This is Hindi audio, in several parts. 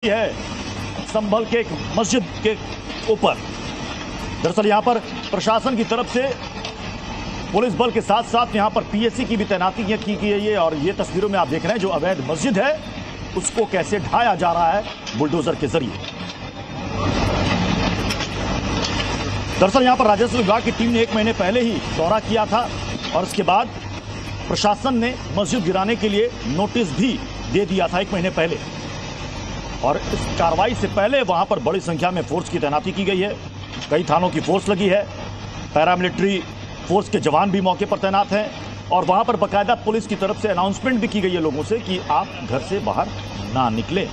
है संभल के एक मस्जिद के ऊपर। दरअसल यहां पर प्रशासन की तरफ से पुलिस बल के साथ साथ यहां पर पीएसी की भी तैनाती की गई है और ये तस्वीरों में आप देख रहे हैं जो अवैध मस्जिद है उसको कैसे ढाया जा रहा है बुलडोजर के जरिए। दरअसल यहां पर राजस्व विभाग की टीम ने 1 महीने पहले ही दौरा किया था और उसके बाद प्रशासन ने मस्जिद गिराने के लिए नोटिस भी दे दिया था 1 महीने पहले और इस कार्रवाई से पहले वहां पर बड़ी संख्या में फोर्स की तैनाती की गई है। कई थानों की फोर्स लगी है, पैरामिलिट्री फोर्स के जवान भी मौके पर तैनात हैं और वहां पर बाकायदा पुलिस की तरफ से अनाउंसमेंट भी की गई है लोगों से कि आप घर से बाहर ना निकलें।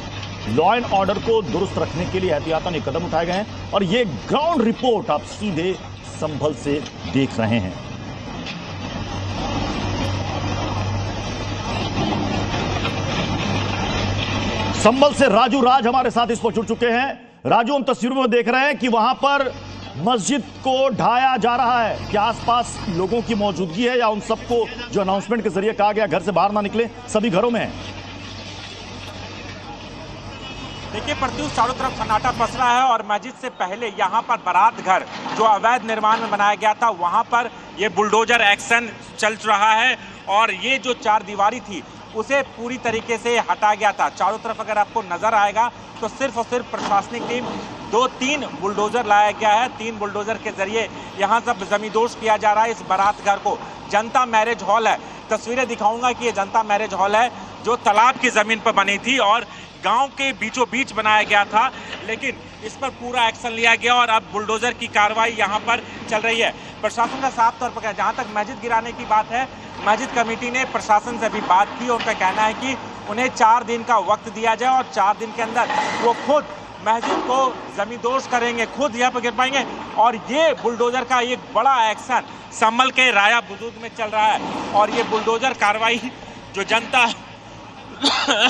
लॉ एंड ऑर्डर को दुरुस्त रखने के लिए एहतियातन ये कदम उठाए गए हैं और ये ग्राउंड रिपोर्ट आप सीधे संभल से देख रहे हैं। संभल से राजू राज हमारे साथ इस पर जुड़ चुके हैं। राजू, हम तस्वीरों में देख रहे हैं कि वहां पर मस्जिद को ढाया जा रहा है। क्या आसपास लोगों की मौजूदगी है या उन सबको जो अनाउंसमेंट के जरिए कहा गया घर से बाहर ना निकले सभी घरों में है? देखिए प्रत्युष, चारों तरफ सन्नाटा पसरा है और मस्जिद से पहले यहाँ पर बारात घर जो अवैध निर्माण में बनाया गया था वहाँ पर ये बुलडोजर एक्शन चल रहा है और ये जो 4 दीवारी थी उसे पूरी तरीके से हटा गया था। चारों तरफ अगर आपको नजर आएगा तो सिर्फ और सिर्फ प्रशासनिक टीम 2-3 बुलडोजर लाया गया है। 3 बुलडोजर के जरिए यहाँ सब जमींदोज किया जा रहा है इस बारात घर को। जनता मैरिज हॉल है, तस्वीरें दिखाऊंगा कि ये जनता मैरिज हॉल है जो तालाब की जमीन पर बनी थी और गांव के बीचों बीच बनाया गया था, लेकिन इस पर पूरा एक्शन लिया गया और अब बुलडोजर की कार्रवाई यहां पर चल रही है। प्रशासन का साफ तौर पर जहां तक मस्जिद गिराने की बात है, मस्जिद कमेटी ने प्रशासन से भी बात की। उनका कहना है कि उन्हें 4 दिन का वक्त दिया जाए और 4 दिन के अंदर वो खुद मस्जिद को जमींदोज करेंगे, खुद यहाँ पर गिर पाएंगे। और ये बुलडोजर का एक बड़ा एक्शन संभल के राया बुजुर्ग में चल रहा है और ये बुलडोजर कार्रवाई जो जनता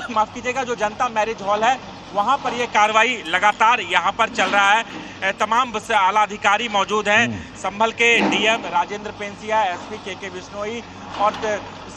माफ कीजिएगा जो जनता मैरिज हॉल है वहां पर ये कार्रवाई लगातार यहां पर चल रहा है। तमाम आला अधिकारी मौजूद हैं, संभल के डीएम राजेंद्र पेंसिया, एसपी के बिश्नोई और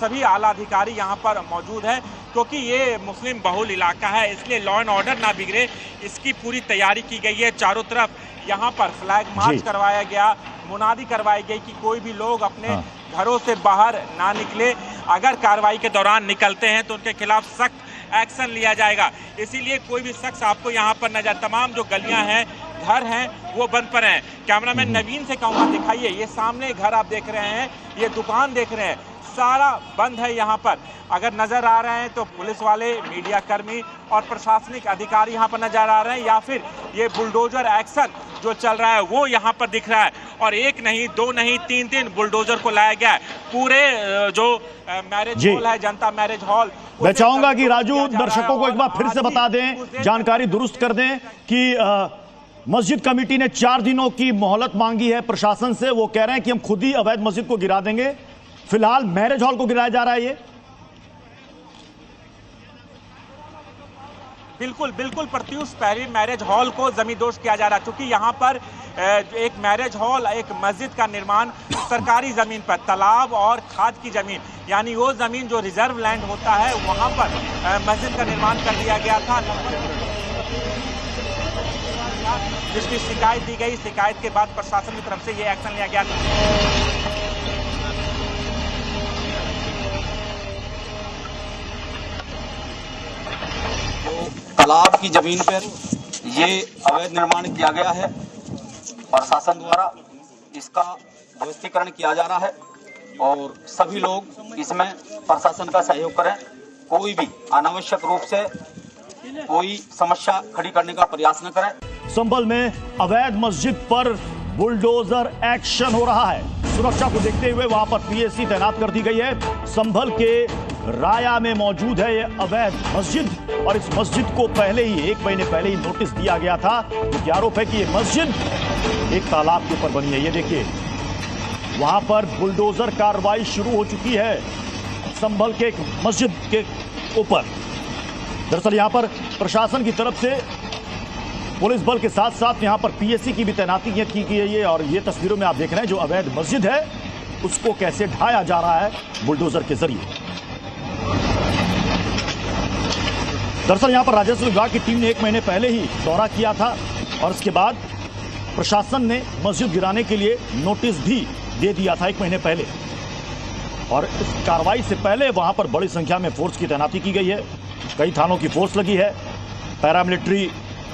सभी आला अधिकारी यहां पर मौजूद हैं क्योंकि ये मुस्लिम बहुल इलाका है, इसलिए लॉ एंड ऑर्डर ना बिगड़े इसकी पूरी तैयारी की गई है। चारों तरफ यहाँ पर फ्लैग मार्च करवाया गया, मुनादी करवाई गई कि कोई भी लोग अपने घरों से बाहर ना निकले। अगर कार्रवाई के दौरान निकलते हैं तो उनके खिलाफ सख्त एक्शन लिया जाएगा। इसीलिए कोई भी शख्स आपको यहाँ पर नजर, तमाम जो गलियां हैं, घर हैं, वो बंद पर हैं। कैमरामैन नवीन से कहूँगा दिखाइए, ये सामने घर आप देख रहे हैं, ये दुकान देख रहे हैं, सारा बंद है यहाँ पर। अगर नजर आ रहे हैं तो पुलिस वाले, मीडिया कर्मी और प्रशासनिक अधिकारी यहाँ पर नजर आ रहे हैं या फिर ये बुलडोजर एक्शन जो चल रहा है वो यहाँ पर दिख रहा है। और 1 नहीं 2 नहीं 3 बुलडोजर को लाया गया है पूरे जो मैरिज हॉल है, जनता मैरिज हॉल। मैं चाहूंगा कि राजू दर्शकों को एक बार फिर से बता दें, जानकारी दुरुस्त कर दें कि मस्जिद कमेटी ने 4 दिनों की मोहलत मांगी है प्रशासन से। वो कह रहे हैं कि हम खुद ही अवैध मस्जिद को गिरा देंगे। फिलहाल मैरिज हॉल को गिराया जा रहा है ये। बिल्कुल बिल्कुल प्रत्युष, पहले मैरिज हॉल को जमींदोज किया जा रहा है क्योंकि यहाँ पर एक मैरिज हॉल, एक मस्जिद का निर्माण सरकारी जमीन पर, तालाब और खाद की जमीन यानी वो जमीन जो रिजर्व लैंड होता है वहाँ पर मस्जिद का निर्माण कर दिया गया था। जिसकी शिकायत दी गई, शिकायत के बाद प्रशासन की तरफ से ये एक्शन लिया गया था। तालाब की जमीन पर ये अवैध निर्माण किया गया है और शासन द्वारा इसका ध्वस्तीकरण किया जा रहा है और सभी लोग इसमें प्रशासन का सहयोग करें। कोई भी अनावश्यक रूप से कोई समस्या खड़ी करने का प्रयास न करें। संभल में अवैध मस्जिद पर बुलडोजर एक्शन हो रहा है। सुरक्षा को देखते हुए वहां पर पीएसी तैनात कर दी गई है। संभल के राया में मौजूद है ये अवैध मस्जिद और इस मस्जिद को पहले ही 1 महीने पहले ही नोटिस दिया गया था क्योंकि आरोप है कि ये मस्जिद एक तालाब के ऊपर बनी है। ये देखिए वहां पर बुलडोजर कार्रवाई शुरू हो चुकी है संभल के एक मस्जिद के ऊपर। दरअसल यहां पर प्रशासन की तरफ से पुलिस बल के साथ साथ यहां पर पीएसी की भी तैनाती की गई है और ये तस्वीरों में आप देख रहे हैं जो अवैध मस्जिद है उसको कैसे ढाया जा रहा है बुलडोजर के जरिए। दरअसल यहां पर राजस्व विभाग की टीम ने 1 महीने पहले ही दौरा किया था और इसके बाद प्रशासन ने मस्जिद गिराने के लिए नोटिस भी दे दिया था 1 महीने पहले। और इस कार्रवाई से पहले वहां पर बड़ी संख्या में फोर्स की तैनाती की गई है। कई थानों की फोर्स लगी है, पैरामिलिट्री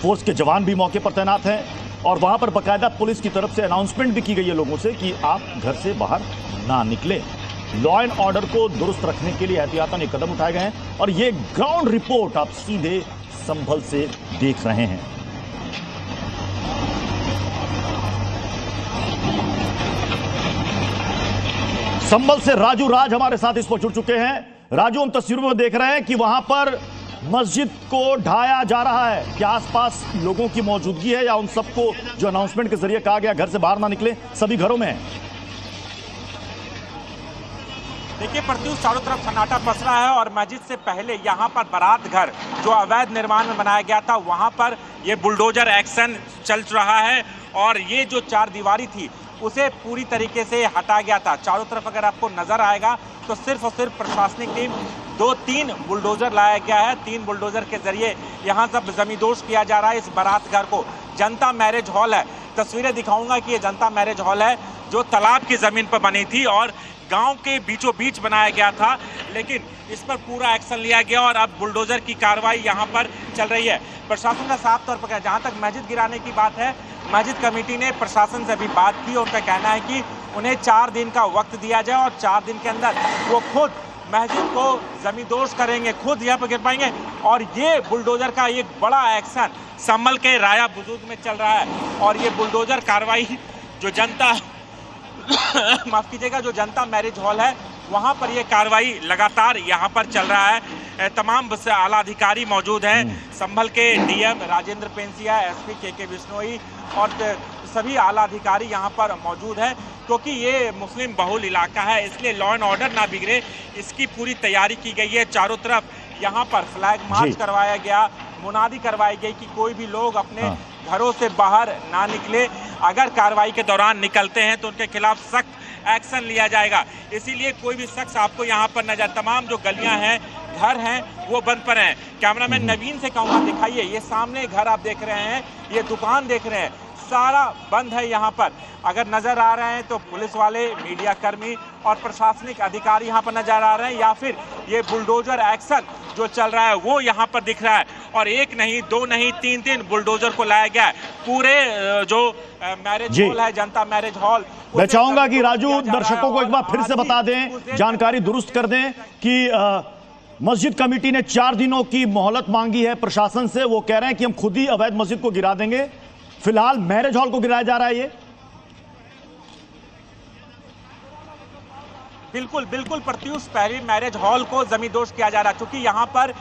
फोर्स के जवान भी मौके पर तैनात हैं और वहां पर बाकायदा पुलिस की तरफ से अनाउंसमेंट भी की गई है लोगों से कि आप घर से बाहर ना निकलें। लॉ एंड ऑर्डर को दुरुस्त रखने के लिए एहतियातन ये कदम उठाए गए हैं और ये ग्राउंड रिपोर्ट आप सीधे संभल से देख रहे हैं। संभल से राजू राज हमारे साथ इस पर जुड़ चुके हैं। राजू, हम तस्वीरों में देख रहे हैं कि वहां पर मस्जिद को ढाया जा रहा है। क्या आसपास लोगों की मौजूदगी है या उन सबको जो अनाउंसमेंट के जरिए कहा गया घर से बाहर ना निकले सभी घरों में है? देखिए प्रत्युष, चारों तरफ सन्नाटा पसरा है और मस्जिद से पहले यहाँ पर बारात घर जो अवैध निर्माण में बनाया गया था वहाँ पर ये बुलडोजर एक्शन चल रहा है और ये जो 4 दीवारी थी उसे पूरी तरीके से हटा गया था। चारों तरफ अगर आपको नजर आएगा तो सिर्फ और सिर्फ प्रशासनिक टीम 2-3 बुलडोजर लाया गया है। 3 बुलडोजर के जरिए यहाँ सब जमींदोज किया जा रहा है इस बारात घर को। जनता मैरिज हॉल है, तस्वीरें दिखाऊंगा कि ये जनता मैरिज हॉल है जो तालाब की जमीन पर बनी थी और गांव के बीचों बीच बनाया गया था, लेकिन इस पर पूरा एक्शन लिया गया और अब बुलडोजर की कार्रवाई यहां पर चल रही है। प्रशासन का साफ तौर पर जहां तक मस्जिद गिराने की बात है, मस्जिद कमेटी ने प्रशासन से भी बात की। उनका कहना है कि उन्हें 4 दिन का वक्त दिया जाए और 4 दिन के अंदर वो खुद मस्जिद को जमींदोज करेंगे, खुद यहाँ पर गिर पाएंगे। और ये बुलडोजर का एक बड़ा एक्शन संभल के राया बुजुर्ग में चल रहा है और ये बुलडोजर कार्रवाई जो जनता माफ कीजिएगा जो जनता मैरिज हॉल है वहां पर ये कार्रवाई लगातार यहां पर चल रहा है। तमाम आला अधिकारी मौजूद हैं, संभल के डीएम राजेंद्र पेंसिया, एसपी के बिश्नोई और सभी आला अधिकारी यहां पर मौजूद हैं क्योंकि ये मुस्लिम बहुल इलाका है, इसलिए लॉ एंड ऑर्डर ना बिगड़े इसकी पूरी तैयारी की गई है। चारों तरफ यहाँ पर फ्लैग मार्च करवाया गया, मुनादी करवाई गई कि कोई भी लोग अपने घरों से बाहर ना निकले। अगर कार्रवाई के दौरान निकलते हैं तो उनके खिलाफ सख्त एक्शन लिया जाएगा। इसीलिए कोई भी शख्स आपको यहाँ पर नजर, तमाम जो गलियां हैं, घर हैं, वो बंद पर हैं। कैमरामैन नवीन से कहूँगा दिखाइए, ये सामने घर आप देख रहे हैं, ये दुकान देख रहे हैं, सारा बंद है यहाँ पर। अगर नजर आ रहे हैं तो पुलिस वाले, मीडिया कर्मी और प्रशासनिक अधिकारी यहाँ पर नजर आ रहे हैं या फिर ये बुलडोजर एक्शन जो चल रहा है वो यहाँ पर दिख रहा है। और 1 नहीं, 2 नहीं, 3 बुलडोजर को लाया गया है पूरे जो मैरिज हॉल है, जनता मैरिज हॉल। मैं चाहूंगा कि राजू दर्शकों को एक बार फिर से बता दें, जानकारी दुरुस्त कर दें कि मस्जिद कमेटी ने 4 दिनों की मोहलत मांगी है प्रशासन से। वो कह रहे हैं कि हम खुद ही अवैध मस्जिद को गिरा देंगे। फिलहाल मैरिज हॉल को गिराया जा रहा है ये। बिल्कुल बिल्कुल प्रत्युष, पहले मैरिज हॉल को जमींदोज किया जा रहा है क्योंकि यहाँ पर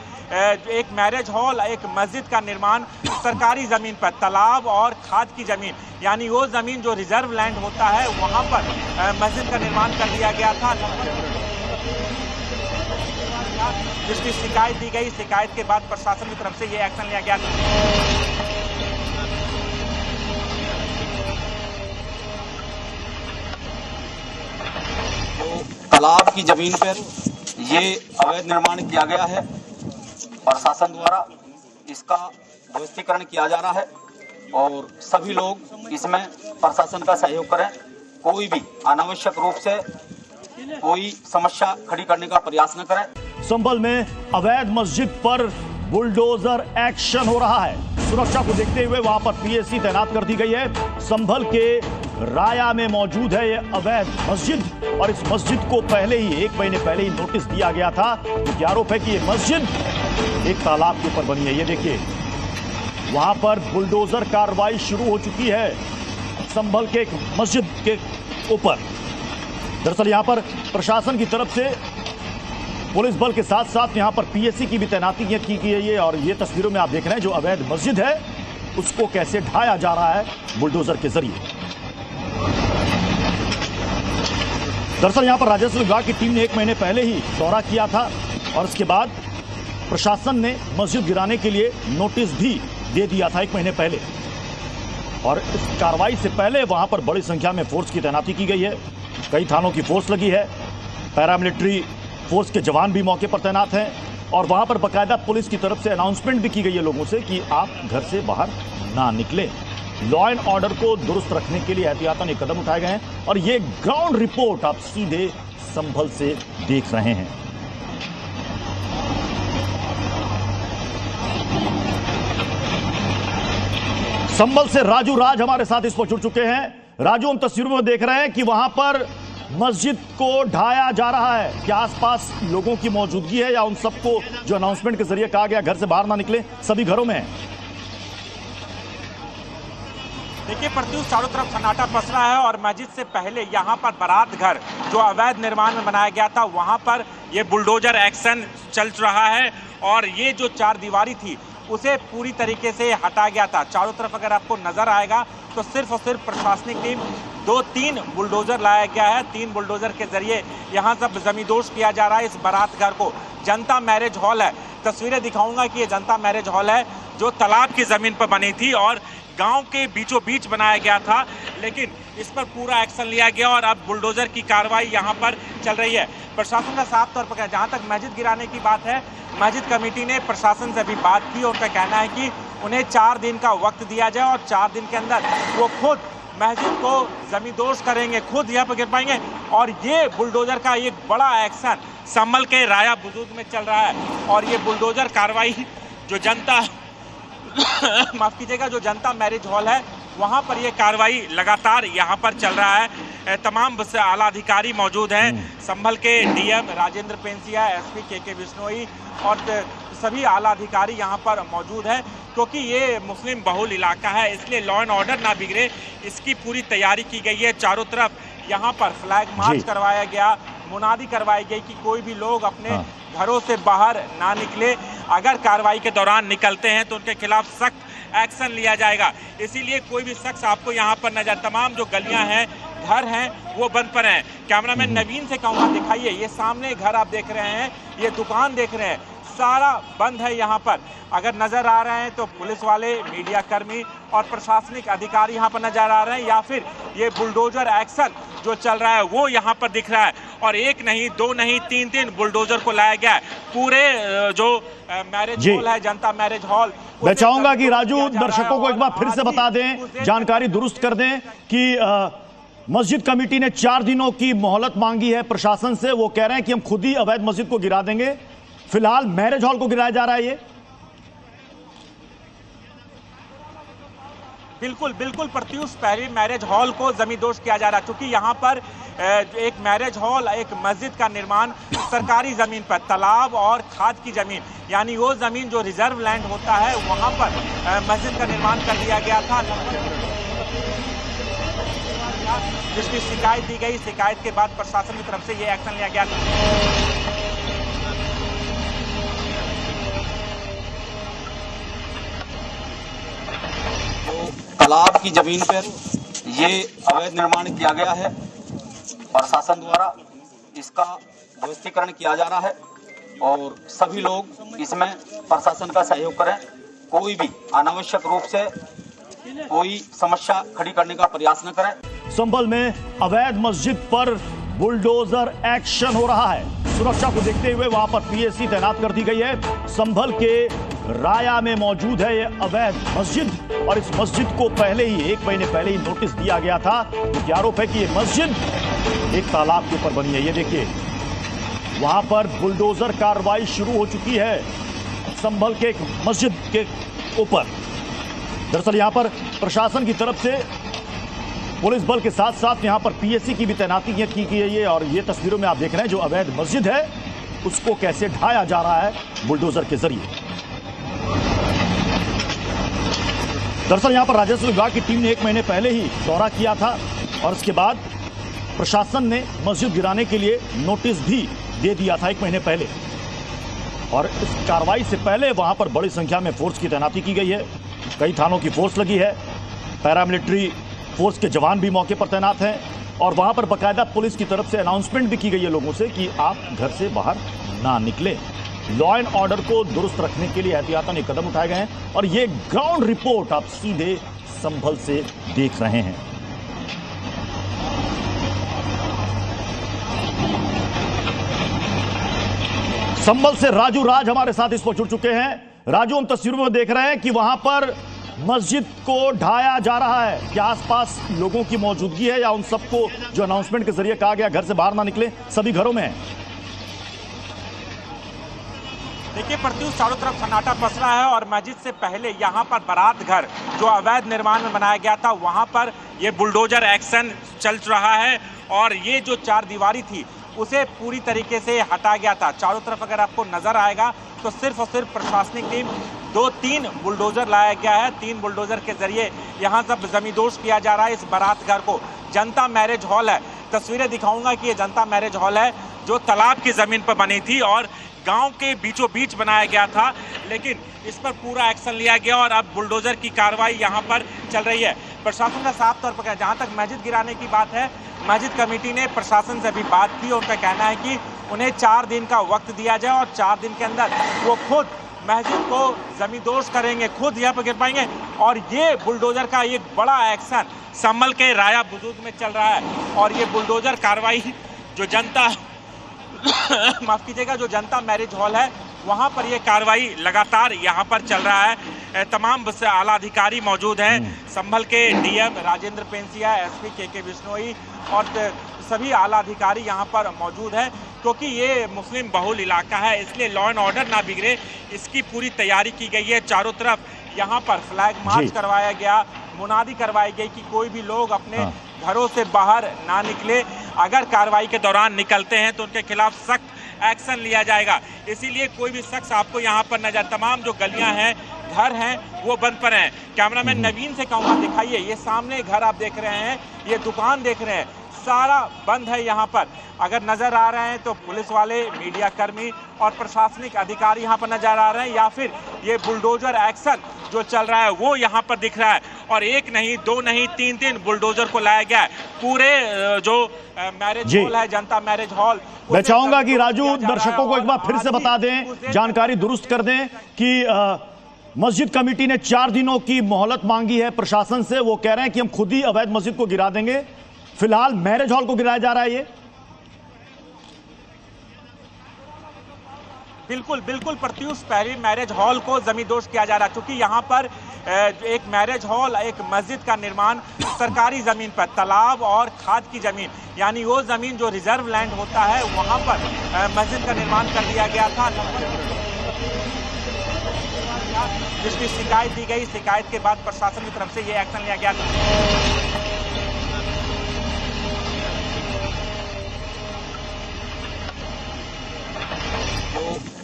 एक मैरिज हॉल, एक मस्जिद का निर्माण सरकारी जमीन पर, तालाब और खाद की जमीन, यानी वो जमीन जो रिजर्व लैंड होता है वहाँ पर मस्जिद का निर्माण कर दिया गया था। जिसकी शिकायत दी गई, शिकायत के बाद प्रशासन की तरफ से ये एक्शन लिया गया था। तालाब की जमीन पर ये अवैध निर्माण किया गया है और शासन द्वारा इसका ध्वस्तीकरण किया जा रहा है और सभी लोग इसमें प्रशासन का सहयोग करें। कोई भी अनावश्यक रूप से कोई समस्या खड़ी करने का प्रयास न करें। संभल में अवैध मस्जिद पर बुलडोजर एक्शन हो रहा है। सुरक्षा को देखते हुए वहां पर पीएसी तैनात कर दी गई है। संभल के राया में मौजूद है ये अवैध मस्जिद और इस मस्जिद को पहले ही 1 महीने पहले ही नोटिस दिया गया था क्योंकि आरोप है कि ये मस्जिद एक तालाब के ऊपर बनी है। ये देखिए वहां पर बुलडोजर कार्रवाई शुरू हो चुकी है संभल के एक मस्जिद के ऊपर। दरअसल यहां पर प्रशासन की तरफ से पुलिस बल के साथ साथ यहां पर पीएसी की भी तैनाती की गई है और ये तस्वीरों में आप देख रहे हैं जो अवैध मस्जिद है उसको कैसे ढाया जा रहा है बुलडोजर के जरिए। दरअसल यहां पर राजस्व विभाग की टीम ने 1 महीने पहले ही दौरा किया था और इसके बाद प्रशासन ने मस्जिद गिराने के लिए नोटिस भी दे दिया था 1 महीने पहले। और इस कार्रवाई से पहले वहां पर बड़ी संख्या में फोर्स की तैनाती की गई है। कई थानों की फोर्स लगी है, पैरामिलिट्री फोर्स के जवान भी मौके पर तैनात हैं और वहां पर बकायदा पुलिस की तरफ से अनाउंसमेंट भी की गई है लोगों से कि आप घर से बाहर ना निकलें। लॉ एंड ऑर्डर को दुरुस्त रखने के लिए एहतियातन ये कदम उठाए गए हैं और ये ग्राउंड रिपोर्ट आप सीधे संभल से देख रहे हैं। संभल से राजू राज हमारे साथ इस पर जुड़ चुके हैं। राजू, हम तस्वीरों में देख रहे हैं कि वहां पर मस्जिद को ढाया जा रहा है। क्या आसपास लोगों की मौजूदगी है या उन सबको जो अनाउंसमेंट के जरिए कहा गया घर से बाहर ना निकले सभी घरों में है? देखिए प्रत्युष, चारों तरफ सन्नाटा पसरा है और मस्जिद से पहले यहाँ पर बारात घर जो अवैध निर्माण में बनाया गया था वहाँ पर ये बुलडोजर एक्शन चल रहा है और ये जो चार दीवारी थी उसे पूरी तरीके से हटा गया था। चारों तरफ अगर आपको नजर आएगा तो सिर्फ और सिर्फ प्रशासनिक टीम 2-3 बुलडोजर लाया गया है। 3 बुलडोजर के जरिए यहाँ सब जमींदोज किया जा रहा है इस बारात घर को। जनता मैरिज हॉल है, तस्वीरें दिखाऊंगा कि ये जनता मैरिज हॉल है जो तालाब की जमीन पर बनी थी और गांव के बीचों बीच बनाया गया था, लेकिन इस पर पूरा एक्शन लिया गया और अब बुलडोजर की कार्रवाई यहां पर चल रही है। प्रशासन का साफ तौर पर जहां तक मस्जिद गिराने की बात है, मस्जिद कमेटी ने प्रशासन से अभी बात की। उनका कहना है कि उन्हें 4 दिन का वक्त दिया जाए और 4 दिन के अंदर वो खुद मस्जिद को जमींदोज करेंगे, खुद यहाँ पर गिर पाएंगे। और ये बुलडोजर का एक बड़ा एक्शन संभल के राया बुजुर्ग में चल रहा है और ये बुलडोजर कार्रवाई जो जनता माफ कीजिएगा जो जनता मैरिज हॉल है वहां पर ये कार्रवाई लगातार यहां पर चल रहा है। तमाम आला अधिकारी मौजूद हैं, संभल के डीएम राजेंद्र पेंसिया, एसपी के बिश्नोई और सभी आला अधिकारी यहां पर मौजूद हैं क्योंकि ये मुस्लिम बहुल इलाका है, इसलिए लॉ एंड ऑर्डर ना बिगड़े इसकी पूरी तैयारी की गई है। चारों तरफ यहाँ पर फ्लैग मार्च करवाया गया, मुनादी करवाई गई कि कोई भी लोग अपने घरों से बाहर ना निकले। अगर कार्रवाई के दौरान निकलते हैं तो उनके खिलाफ सख्त एक्शन लिया जाएगा। इसीलिए कोई भी शख्स आपको यहाँ पर नजर, तमाम जो गलियां हैं, घर हैं, वो बंद पर हैं। कैमरामैन नवीन से कहूँगा दिखाइए, ये सामने घर आप देख रहे हैं, ये दुकान देख रहे हैं, सारा बंद है यहाँ पर। अगर नजर आ रहे हैं तो पुलिस वाले, मीडिया कर्मी और प्रशासनिक अधिकारी यहाँ पर नजर आ रहे हैं या फिर ये बुलडोजर एक्शन जो चल रहा है वो यहाँ पर दिख रहा है। और 1 नहीं, 2 नहीं, 3 बुलडोजर को लाया गया है पूरे जो मैरिज हॉल है, जनता मैरिज हॉल। मैं चाहूंगा कि राजू दर्शकों को एक बार फिर से बता दें, जानकारी दुरुस्त कर दें कि मस्जिद कमेटी ने 4 दिनों की मोहलत मांगी है प्रशासन से। वो कह रहे हैं कि हम खुद ही अवैध मस्जिद को गिरा देंगे। फिलहाल मैरिज हॉल को गिराया जा रहा है ये। बिल्कुल बिल्कुल प्रत्युष, पहले मैरिज हॉल को जमींदोज किया जा रहा है क्योंकि यहाँ पर एक मैरिज हॉल, एक मस्जिद का निर्माण सरकारी जमीन पर, तालाब और खाद की जमीन, यानी वो जमीन जो रिजर्व लैंड होता है वहाँ पर मस्जिद का निर्माण कर दिया गया था, जिसकी शिकायत दी गई। शिकायत के बाद प्रशासन की तरफ से ये एक्शन लिया गया था। तालाब की जमीन पर ये अवैध निर्माण किया गया है और शासन द्वारा इसका ध्वस्तीकरण किया जा रहा है और सभी लोग इसमें प्रशासन का सहयोग करें। कोई भी अनावश्यक रूप से कोई समस्या खड़ी करने का प्रयास न करें। संभल में अवैध मस्जिद पर बुलडोजर एक्शन हो रहा है। सुरक्षा को देखते हुए वहां पर पीएसी तैनात कर दी गई है। संभल के राया में मौजूद है ये अवैध मस्जिद और इस मस्जिद को पहले ही 1 महीने पहले ही नोटिस दिया गया था क्योंकि आरोप है कि ये मस्जिद एक तालाब के ऊपर बनी है। ये देखिए वहां पर बुलडोजर कार्रवाई शुरू हो चुकी है संभल के एक मस्जिद के ऊपर। दरअसल यहां पर प्रशासन की तरफ से पुलिस बल के साथ साथ यहां पर पीएसी की भी तैनाती की गई है और ये तस्वीरों में आप देख रहे हैं जो अवैध मस्जिद है उसको कैसे ढाया जा रहा है बुलडोजर के जरिए। दरअसल यहां पर राजस्व विभाग की टीम ने 1 महीने पहले ही दौरा किया था और इसके बाद प्रशासन ने मस्जिद गिराने के लिए नोटिस भी दे दिया था 1 महीने पहले और इस कार्रवाई से पहले वहां पर बड़ी संख्या में फोर्स की तैनाती की गई है। कई थानों की फोर्स लगी है, पैरामिलिट्री फोर्स के जवान भी मौके पर तैनात हैं और वहां पर बाकायदा पुलिस की तरफ से अनाउंसमेंट भी की गई है लोगों से कि आप घर से बाहर ना निकलें। लॉ एंड ऑर्डर को दुरुस्त रखने के लिए एहतियातन ये कदम उठाए गए हैं और ये ग्राउंड रिपोर्ट आप सीधे संभल से देख रहे हैं। संभल से राजू राज हमारे साथ इस पर जुड़ चुके हैं। राजू, हम तस्वीरों में देख रहे हैं कि वहां पर मस्जिद को ढाया जा रहा है। क्या आसपास लोगों की मौजूदगी है या उन सबको जो अनाउंसमेंट के जरिए कहा गया घर से बाहर ना निकले सभी घरों में है? देखिए प्रत्युष, चारों तरफ सन्नाटा पसरा है और मस्जिद से पहले यहाँ पर बारात घर जो अवैध निर्माण में बनाया गया था वहाँ पर ये बुलडोजर एक्शन चल रहा है और ये जो चार दीवारी थी उसे पूरी तरीके से हटा गया था। चारों तरफ अगर आपको नजर आएगा तो सिर्फ और सिर्फ प्रशासनिक टीम 2-3 बुलडोजर लाया गया है। 3 बुलडोजर के जरिए यहाँ सब जमींदोज किया जा रहा है इस बारात घर को। जनता मैरिज हॉल है, तस्वीरें दिखाऊंगा कि ये जनता मैरिज हॉल है जो तालाब की जमीन पर बनी थी और गांव के बीचों बीच बनाया गया था, लेकिन इस पर पूरा एक्शन लिया गया और अब बुलडोजर की कार्रवाई यहां पर चल रही है। प्रशासन का साफ तौर पर कहा, जहां तक मस्जिद गिराने की बात है, मस्जिद कमेटी ने प्रशासन से भी बात की और उनका कहना है कि उन्हें 4 दिन का वक्त दिया जाए और 4 दिन के अंदर वो खुद मस्जिद को जमींदोज करेंगे, खुद यहाँ पर गिर पाएंगे। और ये बुलडोजर का एक बड़ा एक्शन संभल के राया बुजुर्ग में चल रहा है और ये बुलडोजर कार्रवाई जो जनता माफ कीजिएगा जो जनता मैरिज हॉल है वहां पर यह कार्रवाई लगातार यहां पर चल रहा है। तमाम आला अधिकारी मौजूद हैं, संभल के डीएम राजेंद्र पेंसिया, एसपी के बिश्नोई और सभी आला अधिकारी यहां पर मौजूद हैं क्योंकि ये मुस्लिम बहुल इलाका है, इसलिए लॉ एंड ऑर्डर ना बिगड़े इसकी पूरी तैयारी की गई है। चारों तरफ यहाँ पर फ्लैग मार्च करवाया गया, मुनादी करवाई गई कि कोई भी लोग अपने घरों से बाहर ना निकले, अगर कार्रवाई के दौरान निकलते हैं तो उनके खिलाफ सख्त एक्शन लिया जाएगा। इसीलिए कोई भी शख्स आपको यहाँ पर नजर, तमाम जो गलियां हैं, घर हैं, वो बंद पर हैं। कैमरामैन नवीन से कहूँगा दिखाइए, ये सामने घर आप देख रहे हैं, ये दुकान देख रहे हैं, सारा बंद है यहाँ पर। अगर नजर आ रहे हैं तो पुलिस वाले, मीडिया कर्मी और प्रशासनिक अधिकारी यहाँ पर नजर आ रहे हैं या फिर ये बुलडोजर एक्शन जो चल रहा है वो यहाँ पर दिख रहा है। और एक नहीं, 2 नहीं, 3 बुलडोजर को लाया गया है पूरे जो मैरिज हॉल है, जनता मैरिज हॉल। मैं चाहूंगा कि राजू दर्शकों को एक बार फिर से बता दें, जानकारी दुरुस्त कर दें कि मस्जिद कमेटी ने 4 दिनों की मोहलत मांगी है प्रशासन से। वो कह रहे हैं कि हम खुद ही अवैध मस्जिद को गिरा देंगे। फिलहाल मैरिज हॉल को गिराया जा रहा है। ये बिल्कुल बिल्कुल प्रत्युष, पहले मैरिज हॉल को जमींदोज किया जा रहा है क्योंकि यहाँ पर एक मैरिज हॉल, एक मस्जिद का निर्माण सरकारी जमीन पर, तालाब और खाद की जमीन, यानी वो जमीन जो रिजर्व लैंड होता है वहाँ पर मस्जिद का निर्माण कर दिया गया था। जिसकी शिकायत दी गई, शिकायत के बाद प्रशासन की तरफ से ये एक्शन लिया गया था।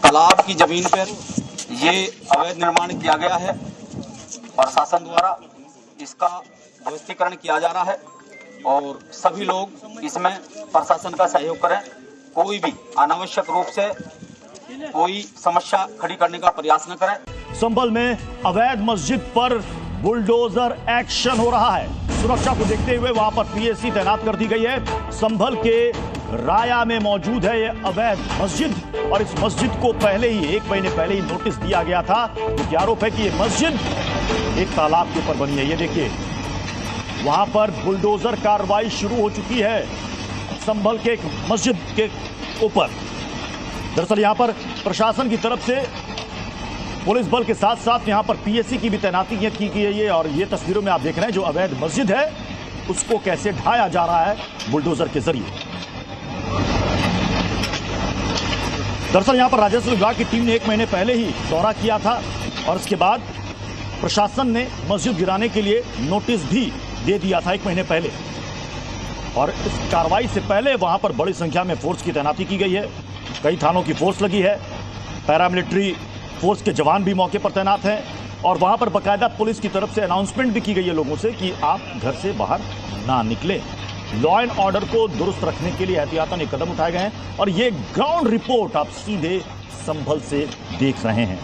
तालाब की जमीन पर ये अवैध निर्माण किया गया है और शासन द्वारा इसका ध्वस्तीकरण किया जा रहा है और सभी लोग इसमें प्रशासन का सहयोग करें। कोई भी अनावश्यक रूप से कोई समस्या खड़ी करने का प्रयास न करें। संभल में अवैध मस्जिद पर बुलडोजर एक्शन हो रहा है। सुरक्षा को देखते हुए वहां पर पीएसी तैनात कर दी गई है। संभल के राया में मौजूद है यह अवैध मस्जिद और इस मस्जिद को पहले ही 1 महीने पहले ही नोटिस दिया गया था क्योंकि आरोप है कि यह मस्जिद एक तालाब के ऊपर बनी है। ये देखिए, वहां पर बुलडोजर कार्रवाई शुरू हो चुकी है संभल के एक मस्जिद के ऊपर। दरअसल यहां पर प्रशासन की तरफ से पुलिस बल के साथ साथ यहां पर पीएसी की भी तैनाती की गई है और ये तस्वीरों में आप देख रहे हैं जो अवैध मस्जिद है उसको कैसे ढाया जा रहा है बुलडोजर के जरिए। दरअसल यहां पर राजस्व विभाग की टीम ने 1 महीने पहले ही दौरा किया था और इसके बाद प्रशासन ने मस्जिद गिराने के लिए नोटिस भी दे दिया था 1 महीने पहले और इस कार्रवाई से पहले वहां पर बड़ी संख्या में फोर्स की तैनाती की गई है। कई थानों की फोर्स लगी है, पैरामिलिट्री फोर्स के जवान भी मौके पर तैनात हैं और वहां पर बाकायदा पुलिस की तरफ से अनाउंसमेंट भी की गई है लोगों से कि आप घर से बाहर ना निकलें। लॉ एंड ऑर्डर को दुरुस्त रखने के लिए एहतियातन ये कदम उठाए गए हैं और ये ग्राउंड रिपोर्ट आप सीधे संभल से देख रहे हैं।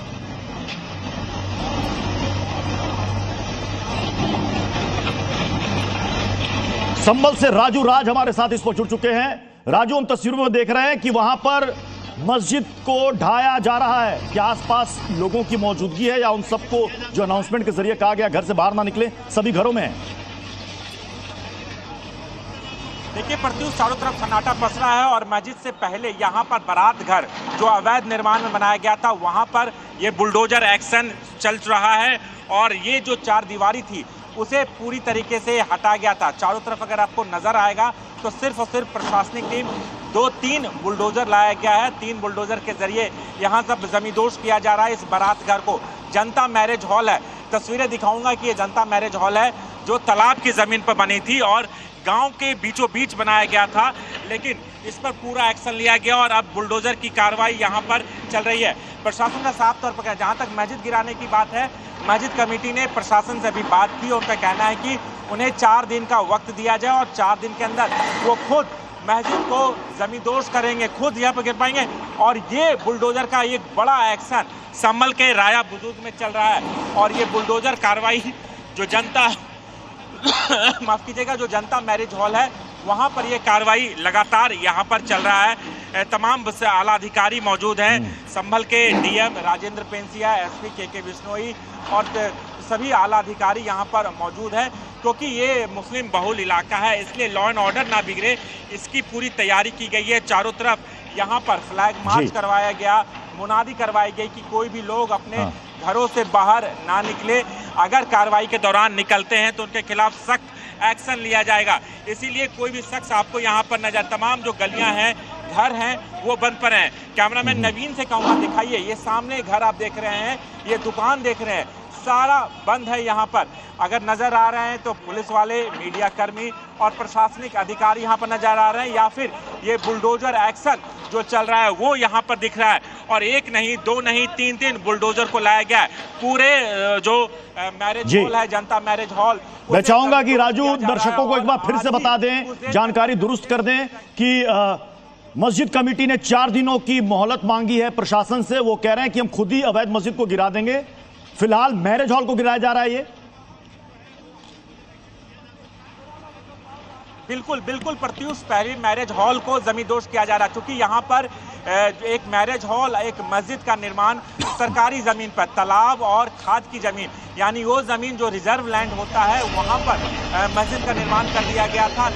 संभल से राजू राज हमारे साथ इस पर जुड़ चुके हैं। राजू, हम तस्वीरों में देख रहे हैं कि वहां पर मस्जिद को ढाया जा रहा है। क्या आसपास लोगों की मौजूदगी है या उन सबको जो अनाउंसमेंट के जरिए कहा गया घर से बाहर ना निकले सभी घरों में है? देखिए प्रत्युष, चारों तरफ सन्नाटा पसरा है और मस्जिद से पहले यहाँ पर बारात घर जो अवैध निर्माण में बनाया गया था वहाँ पर ये बुलडोजर एक्शन चल रहा है और ये जो चार दीवारी थी उसे पूरी तरीके से हटा गया था। चारों तरफ अगर आपको नजर आएगा तो सिर्फ और सिर्फ प्रशासनिक टीम 2-3 बुलडोजर लाया गया है। 3 बुलडोजर के जरिए यहाँ सब जमींदोज किया जा रहा है इस बारात घर को। जनता मैरिज हॉल है, तस्वीरें दिखाऊंगा कि ये जनता मैरिज हॉल है जो तालाब की जमीन पर बनी थी और गांव के बीचों बीच बनाया गया था, लेकिन इस पर पूरा एक्शन लिया गया और अब बुलडोजर की कार्रवाई यहां पर चल रही है। प्रशासन का साफ तौर पर कहा, जहां तक मस्जिद गिराने की बात है, मस्जिद कमेटी ने प्रशासन से भी बात की। उनका कहना है कि उन्हें 4 दिन का वक्त दिया जाए और 4 दिन के अंदर वो खुद मस्जिद को जमींदोज करेंगे, खुद यहाँ पर गिर पाएंगे। और ये बुलडोजर का एक बड़ा एक्शन संभल के राया बुजुर्ग में चल रहा है और ये बुलडोजर कार्रवाई जो जनता माफ कीजिएगा, जो जनता मैरिज हॉल है वहां पर ये कार्रवाई लगातार यहां पर चल रहा है। तमाम आला अधिकारी मौजूद हैं, संभल के डीएम राजेंद्र पेंसिया, एसपी के बिश्नोई और सभी आला अधिकारी यहां पर मौजूद हैं, क्योंकि ये मुस्लिम बहुल इलाका है, इसलिए लॉ एंड ऑर्डर ना बिगड़े इसकी पूरी तैयारी की गई है। चारों तरफ यहाँ पर फ्लैग मार्च करवाया गया, मुनादी करवाई गई कि कोई भी लोग अपने घरों से बाहर ना निकले, अगर कार्रवाई के दौरान निकलते हैं तो उनके खिलाफ सख्त एक्शन लिया जाएगा। इसीलिए कोई भी शख्स आपको यहाँ पर नजर, तमाम जो गलियां हैं, घर हैं, वो बंद पर हैं। कैमरामैन नवीन से कहूँगा दिखाइए, ये सामने घर आप देख रहे हैं, ये दुकान देख रहे हैं, सारा बंद है यहाँ पर। अगर नजर आ रहे हैं तो पुलिस वाले, मीडिया कर्मी और प्रशासनिक अधिकारी यहाँ पर नजर आ रहे हैं, या फिर ये बुलडोजर एक्शन जो चल रहा है वो यहाँ पर दिख रहा है। और एक नहीं, 2 नहीं, 3 बुलडोजर को लाया गया है। पूरे जो मैरिज हॉल है, जनता मैरिज हॉल, मैं चाहूंगा कि राजू दर्शकों को एक बार फिर से बता दें, जानकारी दुरुस्त कर दें कि मस्जिद कमेटी ने 4 दिनों की मोहलत मांगी है प्रशासन से। वो कह रहे हैं कि हम खुद ही अवैध मस्जिद को गिरा देंगे। फिलहाल मैरिज हॉल को गिराया जा रहा है। ये बिल्कुल बिल्कुल प्रत्युष, पहले मैरिज हॉल को जमींदोज किया जा रहा है, क्योंकि यहाँ पर एक मैरिज हॉल, एक मस्जिद का निर्माण सरकारी जमीन पर, तालाब और खाद की जमीन, यानी वो जमीन जो रिजर्व लैंड होता है वहां पर मस्जिद का निर्माण कर दिया गया था।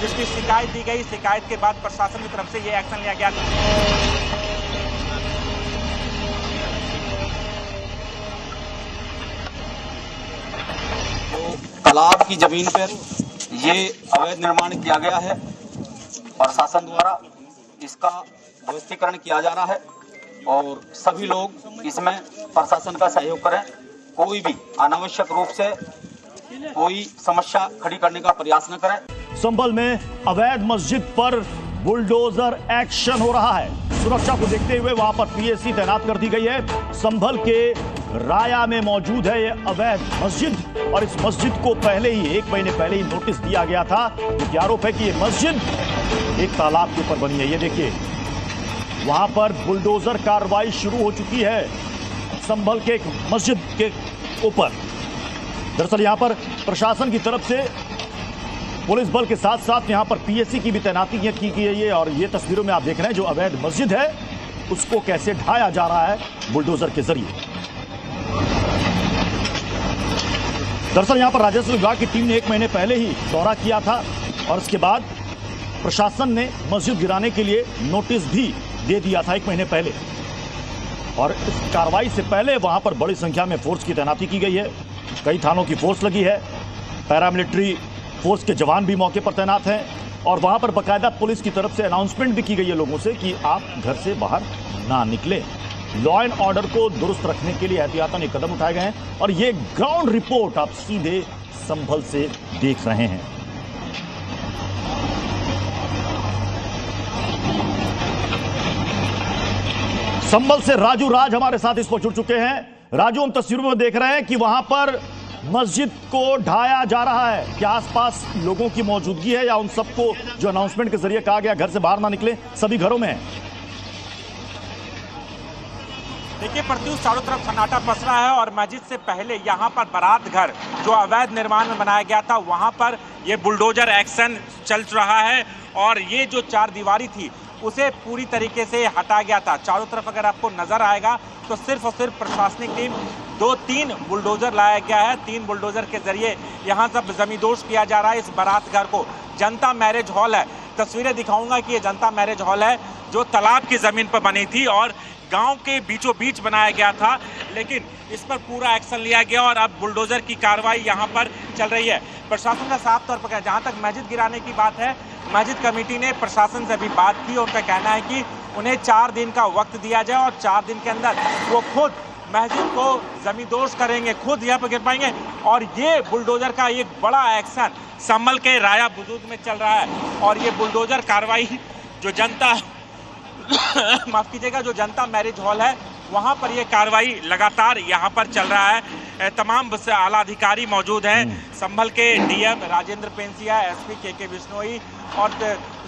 जिसकी शिकायत दी गई, शिकायत के बाद प्रशासन की तरफ से ये एक्शन लिया गया था। तालाब की जमीन पर ये अवैध निर्माण किया गया है और शासन द्वारा इसका ध्वस्तीकरण किया जा रहा है और सभी लोग इसमें प्रशासन का सहयोग करें। कोई भी अनावश्यक रूप से कोई समस्या खड़ी करने का प्रयास न करें। संभल में अवैध मस्जिद पर बुलडोजर एक्शन हो रहा है। सुरक्षा को देखते हुए वहां पर पीएसी तैनात कर दी गई है। संभल के राया में मौजूद है ये अवैध मस्जिद और इस मस्जिद को पहले ही 1 महीने पहले ही नोटिस दिया गया था, क्योंकि आरोप है कि ये मस्जिद एक तालाब के ऊपर बनी है। ये देखिए, वहां पर बुलडोजर कार्रवाई शुरू हो चुकी है संभल के एक मस्जिद के ऊपर। दरअसल यहां पर प्रशासन की तरफ से पुलिस बल के साथ साथ यहां पर पीएसी की भी तैनाती की गई है और ये तस्वीरों में आप देख रहे हैं जो अवैध मस्जिद है उसको कैसे ढाया जा रहा है बुलडोजर के जरिए। दरअसल यहां पर राजस्व विभाग की टीम ने 1 महीने पहले ही दौरा किया था और इसके बाद प्रशासन ने मस्जिद गिराने के लिए नोटिस भी दे दिया था 1 महीने पहले। और इस कार्रवाई से पहले वहां पर बड़ी संख्या में फोर्स की तैनाती की गई है, कई थानों की फोर्स लगी है, पैरामिलिट्री फोर्स के जवान भी मौके पर तैनात हैं और वहां पर बाकायदा पुलिस की तरफ से अनाउंसमेंट भी की गई है लोगों से कि आप घर से बाहर ना निकलें। लॉ एंड ऑर्डर को दुरुस्त रखने के लिए एहतियातन ये कदम उठाए गए हैं और ये ग्राउंड रिपोर्ट आप सीधे संभल से देख रहे हैं। संभल से राजू राज हमारे साथ इस पर जुड़ चुके हैं। राजू, हम तस्वीरों में देख रहे हैं कि वहां पर मस्जिद को ढाया जा रहा है। क्या आसपास लोगों की मौजूदगी है या उन सबको जो अनाउंसमेंट के जरिए कहा गया घर से बाहर ना निकले सभी घरों में है? देखिए प्रत्युष, चारों तरफ सन्नाटा पसरा है और मस्जिद से पहले यहाँ पर बारात घर जो अवैध निर्माण में बनाया गया था वहाँ पर ये बुलडोजर एक्शन चल रहा है और ये जो 4 दीवारी थी उसे पूरी तरीके से हटा गया था। चारों तरफ अगर आपको नजर आएगा तो सिर्फ और सिर्फ प्रशासनिक टीम 2-3 बुलडोजर लाया गया है। 3 बुलडोजर के जरिए यहाँ सब जमींदोज किया जा रहा है इस बारात घर को। जनता मैरिज हॉल है, तस्वीरें दिखाऊंगा कि ये जनता मैरिज हॉल है जो तालाब की जमीन पर बनी थी और गांव के बीचों बीच बनाया गया था, लेकिन इस पर पूरा एक्शन लिया गया और अब बुलडोजर की कार्रवाई यहां पर चल रही है। प्रशासन का साफ तौर पर कहा, जहां तक मस्जिद गिराने की बात है, मस्जिद कमेटी ने प्रशासन से भी बात की। उनका कहना है कि उन्हें 4 दिन का वक्त दिया जाए और 4 दिन के अंदर वो खुद मस्जिद को जमींदोज करेंगे, खुद यहाँ पर गिर पाएंगे। और ये बुलडोजर का एक बड़ा एक्शन संभल के राया बुजुर्ग में चल रहा है और ये बुलडोजर कार्रवाई जो जनता माफ कीजिएगा, जो जनता मैरिज हॉल है वहां पर ये कार्रवाई लगातार यहां पर चल रहा है। तमाम आला अधिकारी मौजूद हैं, संभल के डीएम राजेंद्र पेंसिया, एसपी के बिश्नोई और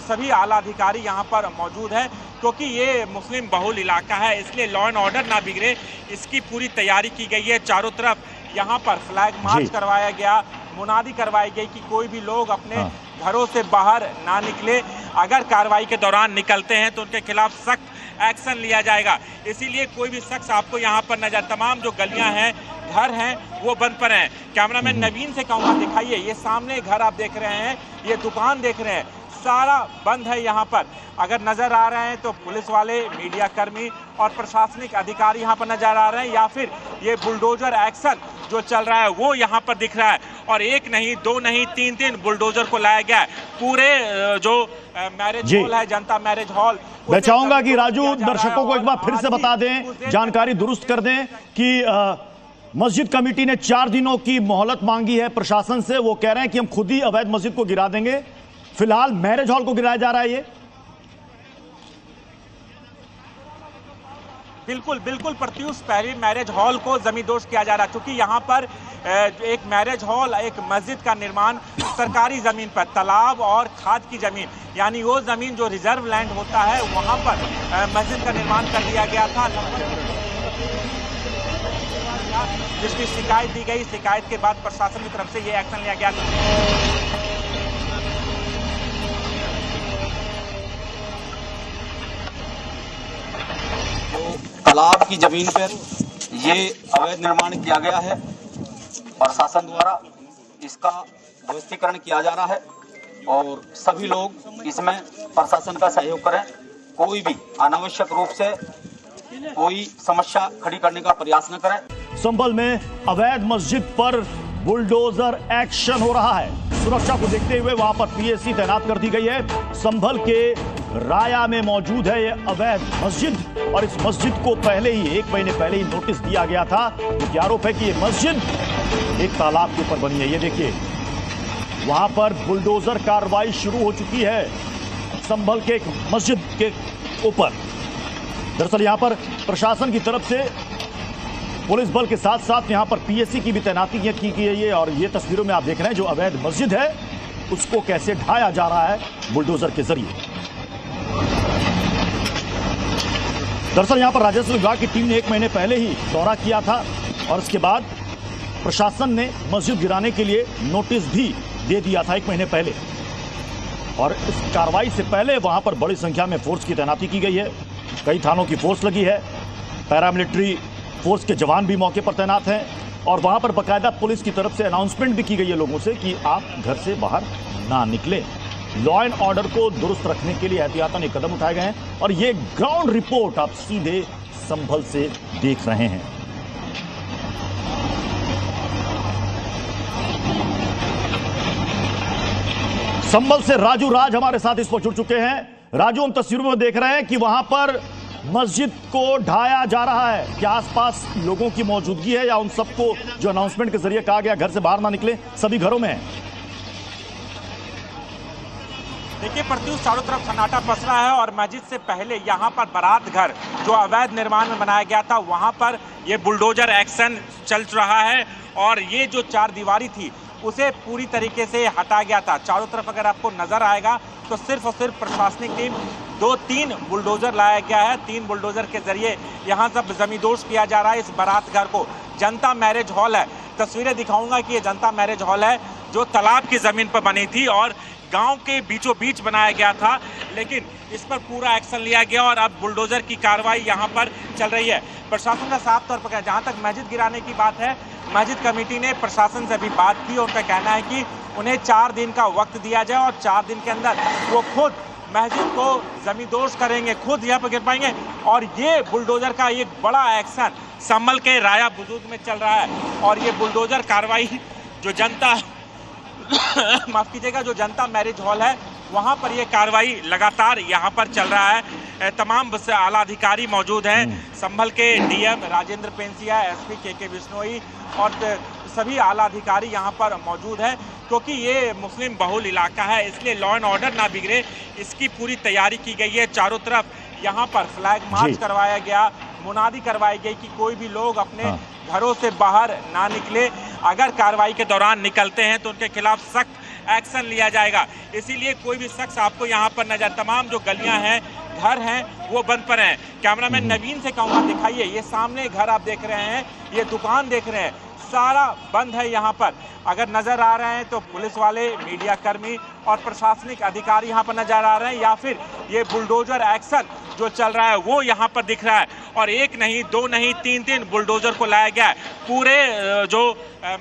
सभी आला अधिकारी यहां पर मौजूद है, क्योंकि ये मुस्लिम बहुल इलाका है, इसलिए लॉ एंड ऑर्डर ना बिगड़े इसकी पूरी तैयारी की गई है। चारों तरफ यहाँ पर फ्लैग मार्च करवाया गया, मुनादी करवाई गई कि कोई भी लोग अपने घरों से बाहर ना निकले। अगर कार्रवाई के दौरान निकलते हैं तो उनके खिलाफ सख्त एक्शन लिया जाएगा। इसीलिए कोई भी शख्स आपको यहाँ पर नजर, तमाम जो गलियां हैं, घर हैं, वो बंद पर हैं। कैमरामैन नवीन से कहूँगा दिखाइए, ये सामने घर आप देख रहे हैं, ये दुकान देख रहे हैं, सारा बंद है यहाँ पर। अगर नजर आ रहे हैं तो पुलिस वाले, मीडिया कर्मी और प्रशासनिक अधिकारी यहाँ पर नजर आ रहे हैं, या फिर ये बुलडोजर एक्शन जो चल रहा है वो यहाँ पर दिख रहा है। और 1 नहीं 2 नहीं 3 बुलडोजर को लाया गया है पूरे जो मैरिज हॉल है, जनता मैरिज हॉल। मैं चाहूंगा कि राजू दर्शकों को एक बार फिर से बता दें, जानकारी दुरुस्त कर दें कि मस्जिद कमेटी ने 4 दिनों की मोहलत मांगी है प्रशासन से। वो कह रहे हैं कि हम खुद ही अवैध मस्जिद को गिरा देंगे। फिलहाल मैरिज हॉल को गिराया जा रहा है ये। बिल्कुल बिल्कुल प्रत्युष, पहले मैरिज हॉल को जमींदोज किया जा रहा है, क्योंकि यहाँ पर एक मैरिज हॉल, एक मस्जिद का निर्माण सरकारी जमीन पर, तालाब और खाद की जमीन, यानी वो जमीन जो रिजर्व लैंड होता है, वहाँ पर मस्जिद का निर्माण कर दिया गया था। जिसकी शिकायत दी गई, शिकायत के बाद प्रशासन की तरफ से ये एक्शन लिया गया था। तालाब की जमीन पर ये अवैध निर्माण किया गया है और शासन द्वारा इसका ध्वस्तीकरण किया जा रहा है और सभी लोग इसमें प्रशासन का सहयोग करें। कोई भी अनावश्यक रूप से कोई समस्या खड़ी करने का प्रयास न करें। संभल में अवैध मस्जिद पर बुलडोजर एक्शन हो रहा है। सुरक्षा को देखते हुए वहां पर पीएसी तैनात कर दी गई है। संभल के राया में मौजूद है ये अवैध मस्जिद और इस मस्जिद को पहले ही 1 महीने पहले ही नोटिस दिया गया था, क्योंकि आरोप है कि ये मस्जिद एक तालाब के ऊपर बनी है। ये देखिए, वहां पर बुलडोजर कार्रवाई शुरू हो चुकी है संभल के एक मस्जिद के ऊपर। दरअसल यहां पर प्रशासन की तरफ से पुलिस बल के साथ साथ यहां पर पीएसी की भी तैनाती की गई है और ये तस्वीरों में आप देख रहे हैं जो अवैध मस्जिद है उसको कैसे ढाया जा रहा है बुलडोजर के जरिए। दरअसल यहां पर राजस्व विभाग की टीम ने 1 महीने पहले ही दौरा किया था और इसके बाद प्रशासन ने मस्जिद गिराने के लिए नोटिस भी दे दिया था 1 महीने पहले। और इस कार्रवाई से पहले वहां पर बड़ी संख्या में फोर्स की तैनाती की गई है, कई थानों की फोर्स लगी है, पैरामिलिट्री फोर्स के जवान भी मौके पर तैनात हैं और वहां पर बाकायदा पुलिस की तरफ से अनाउंसमेंट भी की गई है लोगों से कि आप घर से बाहर ना निकलें। लॉ एंड ऑर्डर को दुरुस्त रखने के लिए एहतियातन ये कदम उठाए गए हैं और ये ग्राउंड रिपोर्ट आप सीधे संभल से देख रहे हैं। संभल से राजू राज हमारे साथ इस पर जुड़ चुके हैं। राजू, हम तस्वीरों में देख रहे हैं कि वहां पर मस्जिद को ढाया जा रहा है। क्या आसपास लोगों की मौजूदगी है या उन सबको जो अनाउंसमेंट के जरिए कहा गया घर से बाहर ना निकले सभी घरों में है? देखिए प्रत्युष, चारों तरफ सन्नाटा पस रहा है और मस्जिद से पहले यहाँ पर बारात घर जो अवैध निर्माण में बनाया गया था वहाँ पर ये बुलडोजर एक्शन चल रहा है और ये जो 4 दीवारी थी उसे पूरी तरीके से हटा गया था। चारों तरफ अगर आपको नजर आएगा तो सिर्फ और सिर्फ प्रशासनिक टीम 2-3 बुलडोजर लाया गया है। 3 बुलडोजर के जरिए यहाँ सब जमींदोज किया जा रहा है इस बारात घर को। जनता मैरिज हॉल है, तस्वीरें दिखाऊंगा कि ये जनता मैरिज हॉल है जो तालाब की जमीन पर बनी थी और गांव के बीचों बीच बनाया गया था, लेकिन इस पर पूरा एक्शन लिया गया और अब बुलडोजर की कार्रवाई यहां पर चल रही है। प्रशासन का साफ तौर पर जहां तक मस्जिद गिराने की बात है, मस्जिद कमेटी ने प्रशासन से अभी बात की। उनका कहना है कि उन्हें 4 दिन का वक्त दिया जाए और 4 दिन के अंदर वो खुद मस्जिद को जमींदोज करेंगे, खुद यहाँ पर गिर पाएंगे। और ये बुलडोजर का एक बड़ा एक्शन संभल के राया बुजुर्ग में चल रहा है और ये बुलडोजर कार्रवाई जो जनता माफ कीजिएगा, जो जनता मैरिज हॉल है वहाँ पर ये कार्रवाई लगातार यहाँ पर चल रहा है। तमाम आला अधिकारी मौजूद हैं, संभल के डीएम राजेंद्र पेंसिया, एसपी के बिश्नोई और सभी आला अधिकारी यहाँ पर मौजूद है, क्योंकि ये मुस्लिम बहुल इलाका है, इसलिए लॉ एंड ऑर्डर ना बिगड़े इसकी पूरी तैयारी की गई है। चारों तरफ यहाँ पर फ्लैग मार्च करवाया गया, मुनादी करवाई गई कि कोई भी लोग अपने घरों से बाहर ना निकले, अगर कार्रवाई के दौरान निकलते हैं तो उनके खिलाफ सख्त एक्शन लिया जाएगा। इसीलिए कोई भी शख्स आपको यहाँ पर नजर, तमाम जो गलियां हैं, घर हैं, वो बंद पर हैं। कैमरामैन नवीन से कहूँगा दिखाइए, ये सामने घर आप देख रहे हैं, ये दुकान देख रहे हैं, सारा बंद है यहाँ पर। अगर नजर आ रहे हैं तो पुलिस वाले, मीडिया कर्मी और प्रशासनिक अधिकारी यहाँ पर नजर आ रहे हैं, या फिर ये बुलडोजर एक्शन जो चल रहा है वो यहाँ पर दिख रहा है। और एक नहीं, दो नहीं, 3 बुलडोजर को लाया गया है। पूरे जो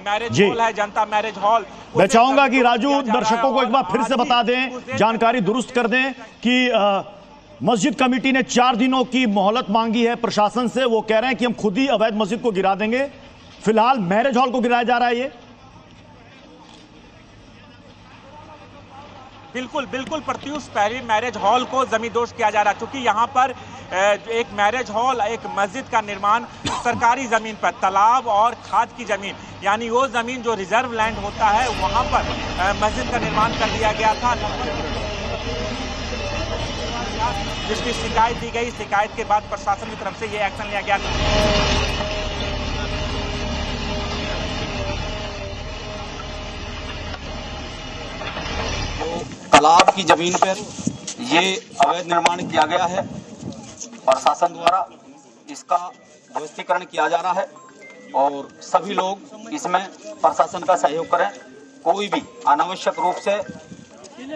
मैरिज हॉल है, जनता मैरिज हॉल, मैं चाहूंगा कि राजू दर्शकों को एक बार फिर से बता दें, जानकारी दुरुस्त कर दें कि मस्जिद कमेटी ने 4 दिनों की मोहलत मांगी है प्रशासन से। वो कह रहे हैं कि हम खुद ही अवैध मस्जिद को गिरा देंगे। फिलहाल मैरिज हॉल को गिराया जा रहा है। ये बिल्कुल बिल्कुल प्रत्युष, पहले मैरिज हॉल को जमींदोज किया जा रहा है, क्योंकि यहाँ पर एक मैरिज हॉल, एक मस्जिद का निर्माण सरकारी जमीन पर, तालाब और खाद की जमीन, यानी वो जमीन जो रिजर्व लैंड होता है, वहाँ पर मस्जिद का निर्माण कर दिया गया था, जिसकी शिकायत दी गई। शिकायत के बाद प्रशासन की तरफ से ये एक्शन लिया गया था। तालाब की जमीन पर ये अवैध निर्माण किया गया है और शासन द्वारा इसका ध्वस्तीकरण किया जा रहा है और सभी लोग इसमें प्रशासन का सहयोग करें। कोई भी अनावश्यक रूप से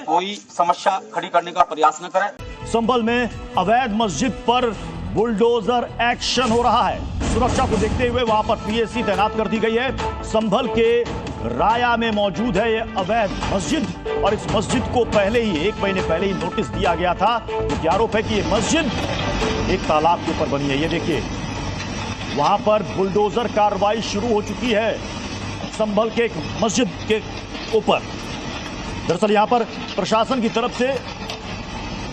कोई समस्या खड़ी करने का प्रयास न करें। संभल में अवैध मस्जिद पर बुलडोजर एक्शन हो रहा है। सुरक्षा को देखते हुए वहां पर पीएसी तैनात कर दी गई है। संभल के राया में मौजूद है ये अवैध मस्जिद और इस मस्जिद को पहले ही 1 महीने पहले ही नोटिस दिया गया था, क्योंकि आरोप है कि ये मस्जिद एक तालाब के ऊपर बनी है। ये देखिए, वहां पर बुलडोजर कार्रवाई शुरू हो चुकी है संभल के एक मस्जिद के ऊपर। दरअसल यहां पर प्रशासन की तरफ से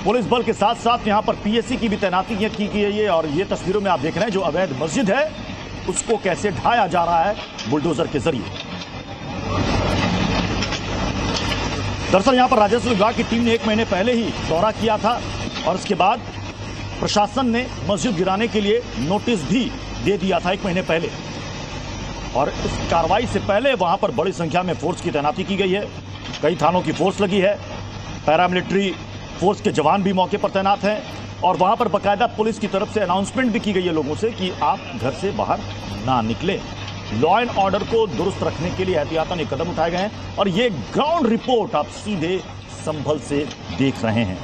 पुलिस बल के साथ साथ यहां पर पीएसी की भी तैनाती की गई है और ये तस्वीरों में आप देख रहे हैं जो अवैध मस्जिद है उसको कैसे ढाया जा रहा है बुलडोजर के जरिए। दरअसल यहां पर राजस्व विभाग की टीम ने 1 महीने पहले ही दौरा किया था और इसके बाद प्रशासन ने मस्जिद गिराने के लिए नोटिस भी दे दिया था 1 महीने पहले। और इस कार्रवाई से पहले वहां पर बड़ी संख्या में फोर्स की तैनाती की गई है। कई थानों की फोर्स लगी है, पैरामिलिट्री फोर्स के जवान भी मौके पर तैनात हैं और वहां पर बाकायदा पुलिस की तरफ से अनाउंसमेंट भी की गई है लोगों से कि आप घर से बाहर ना निकलें। लॉ एंड ऑर्डर को दुरुस्त रखने के लिए एहतियातन ये कदम उठाए गए हैं और ये ग्राउंड रिपोर्ट आप सीधे संभल से देख रहे हैं।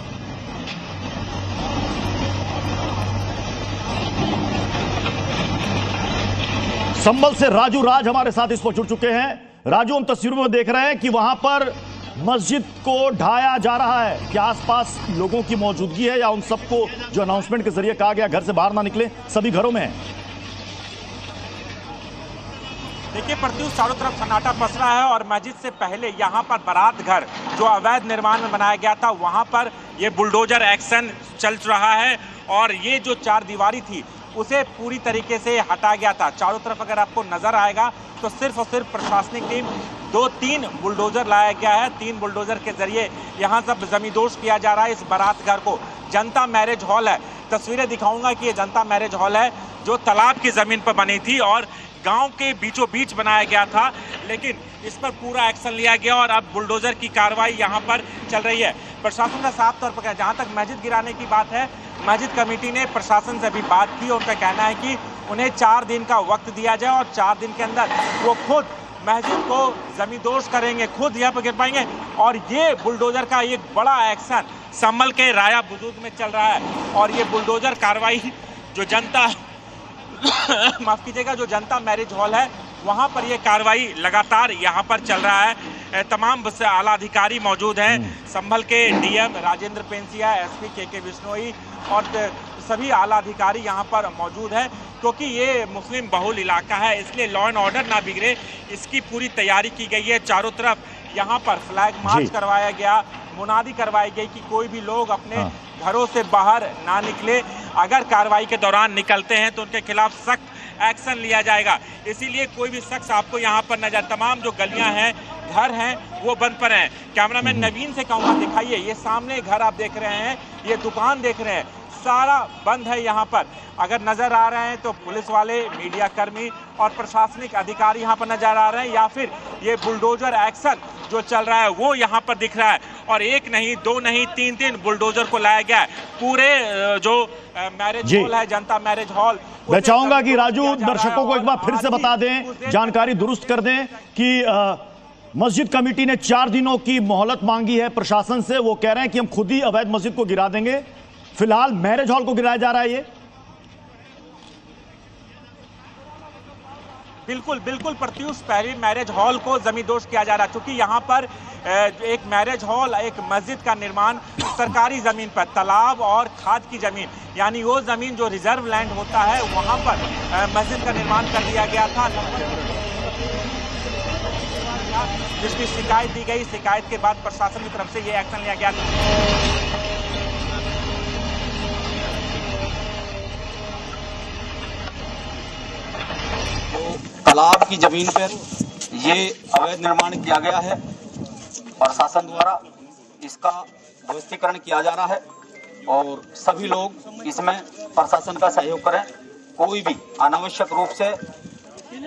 संभल से राजू राज हमारे साथ इस पर जुड़ चुके हैं। राजू, हम तस्वीरों में देख रहे हैं कि वहां पर मस्जिद को ढाया जा रहा है। क्या आसपास लोगों की मौजूदगी है या उन सबको जो अनाउंसमेंट के जरिए कहा गया घर से बाहर ना निकले सभी घरों में है? देखिए प्रत्युष, चारों तरफ सन्नाटा पसरा है और मस्जिद से पहले यहाँ पर बारात घर जो अवैध निर्माण में बनाया गया था वहाँ पर ये बुलडोजर एक्शन चल रहा है और ये जो 4 दीवारी थी उसे पूरी तरीके से हटा गया था। चारों तरफ अगर आपको नजर आएगा तो सिर्फ और सिर्फ प्रशासनिक टीम 2-3 बुलडोजर लाया गया है। 3 बुलडोजर के जरिए यहाँ सब जमींदोज किया जा रहा है इस बारात घर को। जनता मैरिज हॉल है, तस्वीरें दिखाऊंगा कि ये जनता मैरिज हॉल है जो तालाब की जमीन पर बनी थी और गांव के बीचों बीच बनाया गया था, लेकिन इस पर पूरा एक्शन लिया गया और अब बुलडोजर की कार्रवाई यहां पर चल रही है। प्रशासन का साफ तौर पर जहां तक मस्जिद गिराने की बात है, मस्जिद कमेटी ने प्रशासन से अभी बात की। उनका कहना है कि उन्हें 4 दिन का वक्त दिया जाए और 4 दिन के अंदर वो खुद मस्जिद को जमींदोज करेंगे, खुद यहाँ पर गिर पाएंगे। और ये बुलडोजर का एक बड़ा एक्शन संभल के राया बुजुर्ग में चल रहा है। और ये बुलडोजर कार्रवाई जो जनता माफ कीजिएगा, जो जनता मैरिज हॉल है वहाँ पर ये कार्रवाई लगातार यहाँ पर चल रहा है। तमाम आला अधिकारी मौजूद हैं, संभल के डीएम राजेंद्र पेंसिया, एसपी के बिश्नोई और सभी आला अधिकारी यहाँ पर मौजूद है, क्योंकि ये मुस्लिम बहुल इलाका है, इसलिए लॉ एंड ऑर्डर ना बिगड़े इसकी पूरी तैयारी की गई है। चारों तरफ यहाँ पर फ्लैग मार्च करवाया गया, मुनादी करवाई गई कि कोई भी लोग अपने घरों से बाहर ना निकले, अगर कार्रवाई के दौरान निकलते हैं तो उनके खिलाफ सख्त एक्शन लिया जाएगा। इसीलिए कोई भी शख्स आपको यहाँ पर नजर, तमाम जो गलियां हैं, घर हैं, वो बंद पर हैं। कैमरामैन नवीन से कहूँगा दिखाइए, ये सामने घर आप देख रहे हैं, ये दुकान देख रहे हैं, सारा बंद है यहाँ पर। अगर नजर आ रहे हैं तो पुलिस वाले, मीडिया कर्मी और प्रशासनिक अधिकारी यहाँ पर नजर आ रहे हैं, या फिर ये बुलडोजर एक्शन जो चल रहा है वो यहाँ पर दिख रहा है। और एक नहीं, दो नहीं, तीन बुलडोजर को लाया गया है पूरे जो मैरिज हॉल है, जनता मैरिज हॉल। मैं चाहूंगा कि राजू दर्शकों को एक बार फिर से बता दें, जानकारी दुरुस्त कर दें कि मस्जिद कमेटी ने 4 दिनों की मोहलत मांगी है प्रशासन से। वो कह रहे हैं कि हम खुद ही अवैध मस्जिद को गिरा देंगे। फिलहाल मैरिज हॉल को गिराया जा रहा है। ये बिल्कुल बिल्कुल प्रत्युष, पहले मैरिज हॉल को जमींदोज किया जा रहा है, क्योंकि यहाँ पर एक मैरिज हॉल, एक मस्जिद का निर्माण सरकारी जमीन पर, तालाब और खाद की जमीन, यानी वो जमीन जो रिजर्व लैंड होता है, वहाँ पर मस्जिद का निर्माण कर दिया गया था। जिसकी शिकायत दी गई, शिकायत के बाद प्रशासन की तरफ से ये एक्शन लिया गया था। तालाब की जमीन पर ये अवैध निर्माण किया गया है और शासन द्वारा इसका ध्वस्तीकरण किया जा रहा है और सभी लोग इसमें प्रशासन का सहयोग करें। कोई भी अनावश्यक रूप से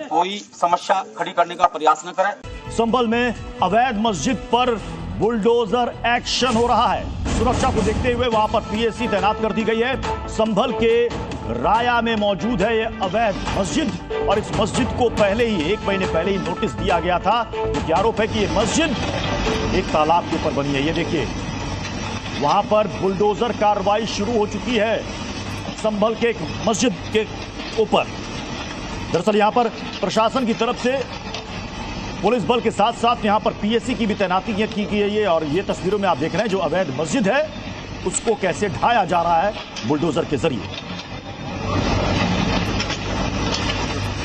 कोई समस्या खड़ी करने का प्रयास न करें। संभल में अवैध मस्जिद पर बुलडोजर एक्शन हो रहा है। सुरक्षा को देखते हुए वहां पर पीएसी तैनात कर दी गई है। संभल के राया में मौजूद है यह अवैध मस्जिद और इस मस्जिद को पहले ही 1 महीने पहले ही नोटिस दिया गया था, क्योंकि आरोप है कि यह मस्जिद एक तालाब के ऊपर बनी है। ये देखिए, वहां पर बुलडोजर कार्रवाई शुरू हो चुकी है संभल के एक मस्जिद के ऊपर। दरअसल यहां पर प्रशासन की तरफ से पुलिस बल के साथ साथ यहां पर पीएसी की भी तैनाती की गई है और ये तस्वीरों में आप देख रहे हैं जो अवैध मस्जिद है उसको कैसे ढाया जा रहा है बुलडोजर के जरिए।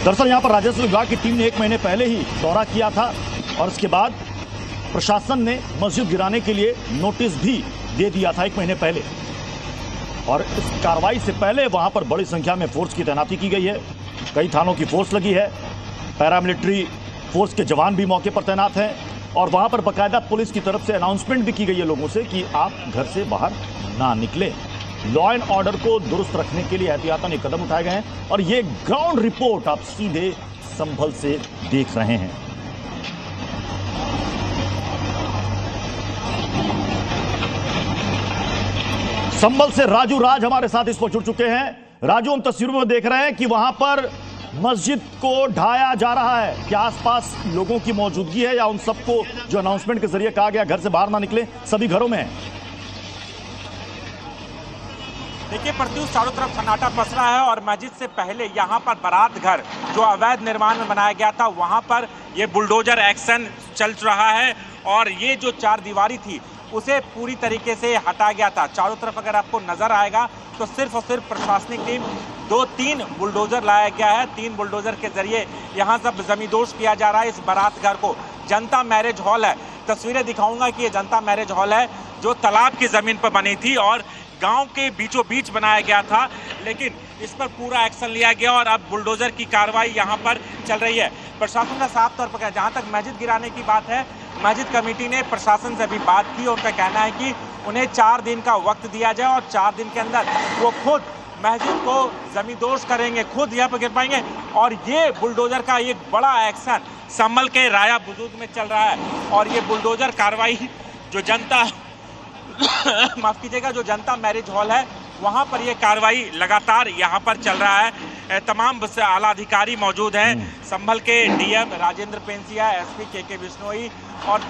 दरअसल यहां पर राजस्व विभाग की टीम ने 1 महीने पहले ही दौरा किया था और उसके बाद प्रशासन ने मस्जिद गिराने के लिए नोटिस भी दे दिया था 1 महीने पहले। और इस कार्रवाई से पहले वहां पर बड़ी संख्या में फोर्स की तैनाती की गई है, कई थानों की फोर्स लगी है, पैरामिलिट्री फोर्स के जवान भी मौके पर तैनात हैं और वहां पर बाकायदा पुलिस की तरफ से अनाउंसमेंट भी की गई है लोगों से कि आप घर से बाहर ना निकलें। लॉ एंड ऑर्डर को दुरुस्त रखने के लिए एहतियातन ये कदम उठाए गए हैं और ये ग्राउंड रिपोर्ट आप सीधे संभल से देख रहे हैं। संभल से राजू राज हमारे साथ इस पर जुड़ चुके हैं। राजू, हम तस्वीरों में देख रहे हैं कि वहां पर मस्जिद को ढाया जा रहा है। क्या आसपास लोगों की मौजूदगी है या उन सबको जो अनाउंसमेंट के जरिए कहा गया घर से बाहर ना निकले सभी घरों में है? देखिए प्रत्युष, चारों तरफ सन्नाटा पसरा है और मस्जिद से पहले यहाँ पर बारात घर जो अवैध निर्माण में बनाया गया था वहाँ पर ये बुलडोजर एक्शन चल रहा है और ये जो 4 दीवारी थी उसे पूरी तरीके से हटा गया था। चारों तरफ अगर आपको नजर आएगा तो सिर्फ और सिर्फ प्रशासनिक टीम 2-3 बुलडोजर लाया गया है। 3 बुलडोजर के जरिए यहाँ सब जमींदोज किया जा रहा है इस बारात घर को। जनता मैरिज हॉल है, तस्वीरें दिखाऊंगा कि ये जनता मैरिज हॉल है जो तालाब की जमीन पर बनी थी और गांव के बीचों बीच बनाया गया था, लेकिन इस पर पूरा एक्शन लिया गया और अब बुलडोजर की कार्रवाई यहाँ पर चल रही है। प्रशासन का साफ तौर पर जहाँ तक मस्जिद गिराने की बात है, मस्जिद कमेटी ने प्रशासन से भी बात की। उनका कहना है कि उन्हें 4 दिन का वक्त दिया जाए और 4 दिन के अंदर वो खुद मस्जिद को जमींदोज करेंगे, खुद यहाँ पर गिर पाएंगे। और ये बुलडोजर का एक बड़ा एक्शन संभल के राया बुजुर्ग में चल रहा है और ये बुलडोजर कार्रवाई जो जनता माफ कीजिएगा, जो जनता मैरिज हॉल है वहां पर ये कार्रवाई लगातार यहाँ पर चल रहा है। तमाम आला अधिकारी मौजूद हैं, संभल के डीएम राजेंद्र पेंसिया, एसपी के बिश्नोई और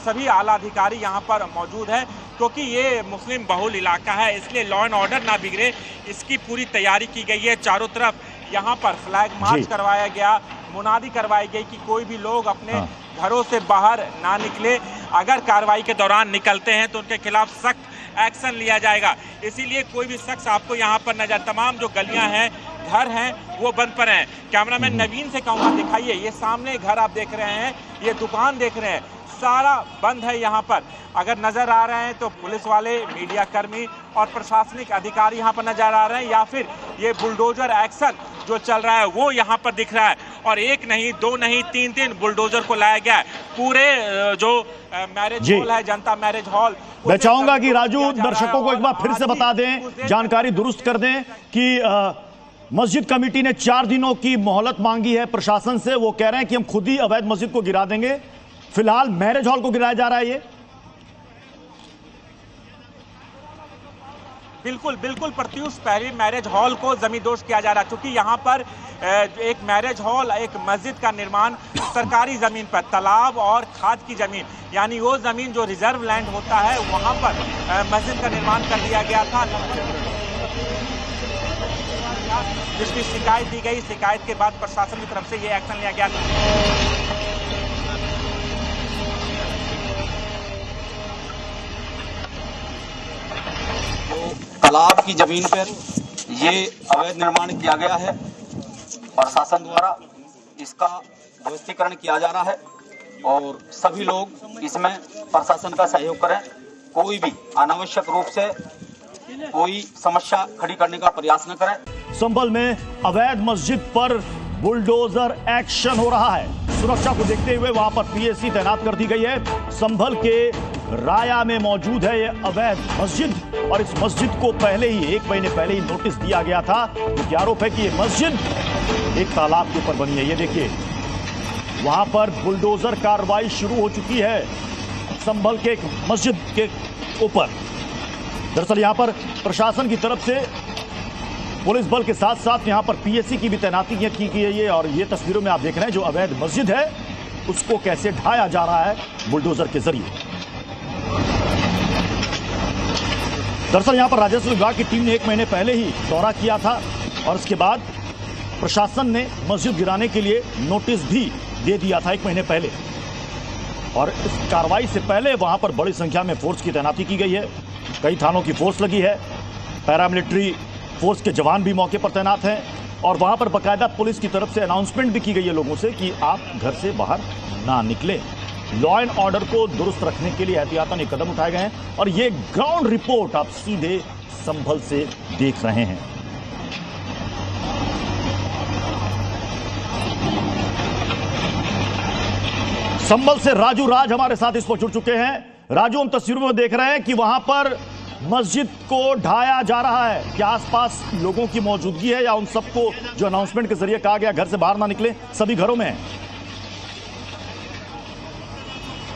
सभी आला अधिकारी यहाँ पर मौजूद हैं, क्योंकि ये मुस्लिम बहुल इलाका है, इसलिए लॉ एंड ऑर्डर ना बिगड़े इसकी पूरी तैयारी की गई है। चारों तरफ यहाँ पर फ्लैग मार्च करवाया गया, मुनादी करवाई गई कि कोई भी लोग अपने घरों से बाहर ना निकले, अगर कार्रवाई के दौरान निकलते हैं तो उनके खिलाफ सख्त एक्शन लिया जाएगा। इसीलिए कोई भी शख्स आपको यहाँ पर नजर, तमाम जो गलियां हैं, घर हैं, वो बंद पर हैं। कैमरामैन नवीन से कहूँगा दिखाइए, ये सामने घर आप देख रहे हैं, ये दुकान देख रहे हैं, सारा बंद है यहाँ पर। अगर नजर आ रहे हैं तो पुलिस वाले, मीडिया कर्मी और प्रशासनिक अधिकारी यहाँ पर नजर आ रहे हैं, या फिर ये बुलडोजर एक्शन जो चल रहा है वो यहाँ पर दिख रहा है। और एक नहीं, दो नहीं, तीन बुलडोजर को लाया गया है। पूरे जो मैरिज हॉल है, जनता मैरिज हॉल, मैं चाहूंगा कि राजू दर्शकों को एक बार फिर से बता दें, जानकारी दुरुस्त कर दें कि मस्जिद कमेटी ने 4 दिनों की मोहलत मांगी है प्रशासन से। वो कह रहे हैं कि हम खुद ही अवैध मस्जिद को गिरा देंगे। फिलहाल मैरिज हॉल को गिराया जा रहा है। ये बिल्कुल प्रत्युष, पहले मैरिज हॉल को जमींदोज किया जा रहा है, क्योंकि यहाँ पर एक मैरिज हॉल, एक मस्जिद का निर्माण सरकारी जमीन पर, तालाब और खाद की जमीन, यानी वो जमीन जो रिजर्व लैंड होता है, वहाँ पर मस्जिद का निर्माण कर दिया गया था। जिसकी शिकायत दी गई, शिकायत के बाद प्रशासन की तरफ से ये एक्शन लिया गया था। तालाब की जमीन पर ये अवैध निर्माण किया गया है और शासन द्वारा इसका ध्वस्तीकरण किया जा रहा है और सभी लोग इसमें प्रशासन का सहयोग करें। कोई भी अनावश्यक रूप से कोई समस्या खड़ी करने का प्रयास न करें। संभल में अवैध मस्जिद पर बुलडोजर एक्शन हो रहा है। सुरक्षा को देखते हुए वहां पर पीएसी तैनात कर दी गई है। संभल के राया में मौजूद है यह अवैध मस्जिद और इस मस्जिद को पहले ही 1 महीने पहले ही नोटिस दिया गया था, क्योंकि आरोप है कि यह मस्जिद एक तालाब के ऊपर बनी है। ये देखिए, वहां पर बुलडोजर कार्रवाई शुरू हो चुकी है संभल के एक मस्जिद के ऊपर। दरअसल यहां पर प्रशासन की तरफ से पुलिस बल के साथ साथ यहां पर पीएसी की भी तैनाती की गई है और ये तस्वीरों में आप देख रहे हैं जो अवैध मस्जिद है उसको कैसे ढाया जा रहा है बुलडोजर के जरिए। दरअसल यहां पर राजस्व विभाग की टीम ने 1 महीने पहले ही दौरा किया था और उसके बाद प्रशासन ने मस्जिद गिराने के लिए नोटिस भी दे दिया था 1 महीने पहले। और इस कार्रवाई से पहले वहां पर बड़ी संख्या में फोर्स की तैनाती की गई है, कई थानों की फोर्स लगी है, पैरामिलिट्री फोर्स के जवान भी मौके पर तैनात हैं और वहां पर बाकायदा पुलिस की तरफ से अनाउंसमेंट भी की गई है लोगों से कि आप घर से बाहर ना निकलें। लॉ एंड ऑर्डर को दुरुस्त रखने के लिए एहतियातन ये कदम उठाए गए हैं और ये ग्राउंड रिपोर्ट आप सीधे संभल से देख रहे हैं। संभल से राजू राज हमारे साथ इस पर जुड़ चुके हैं। राजू, हम तस्वीरों में देख रहे हैं कि वहां पर मस्जिद को ढाया जा रहा है। क्या आसपास लोगों की मौजूदगी है या उन सबको जो अनाउंसमेंट के जरिए कहा गया घर से बाहर ना निकले सभी घरों में है?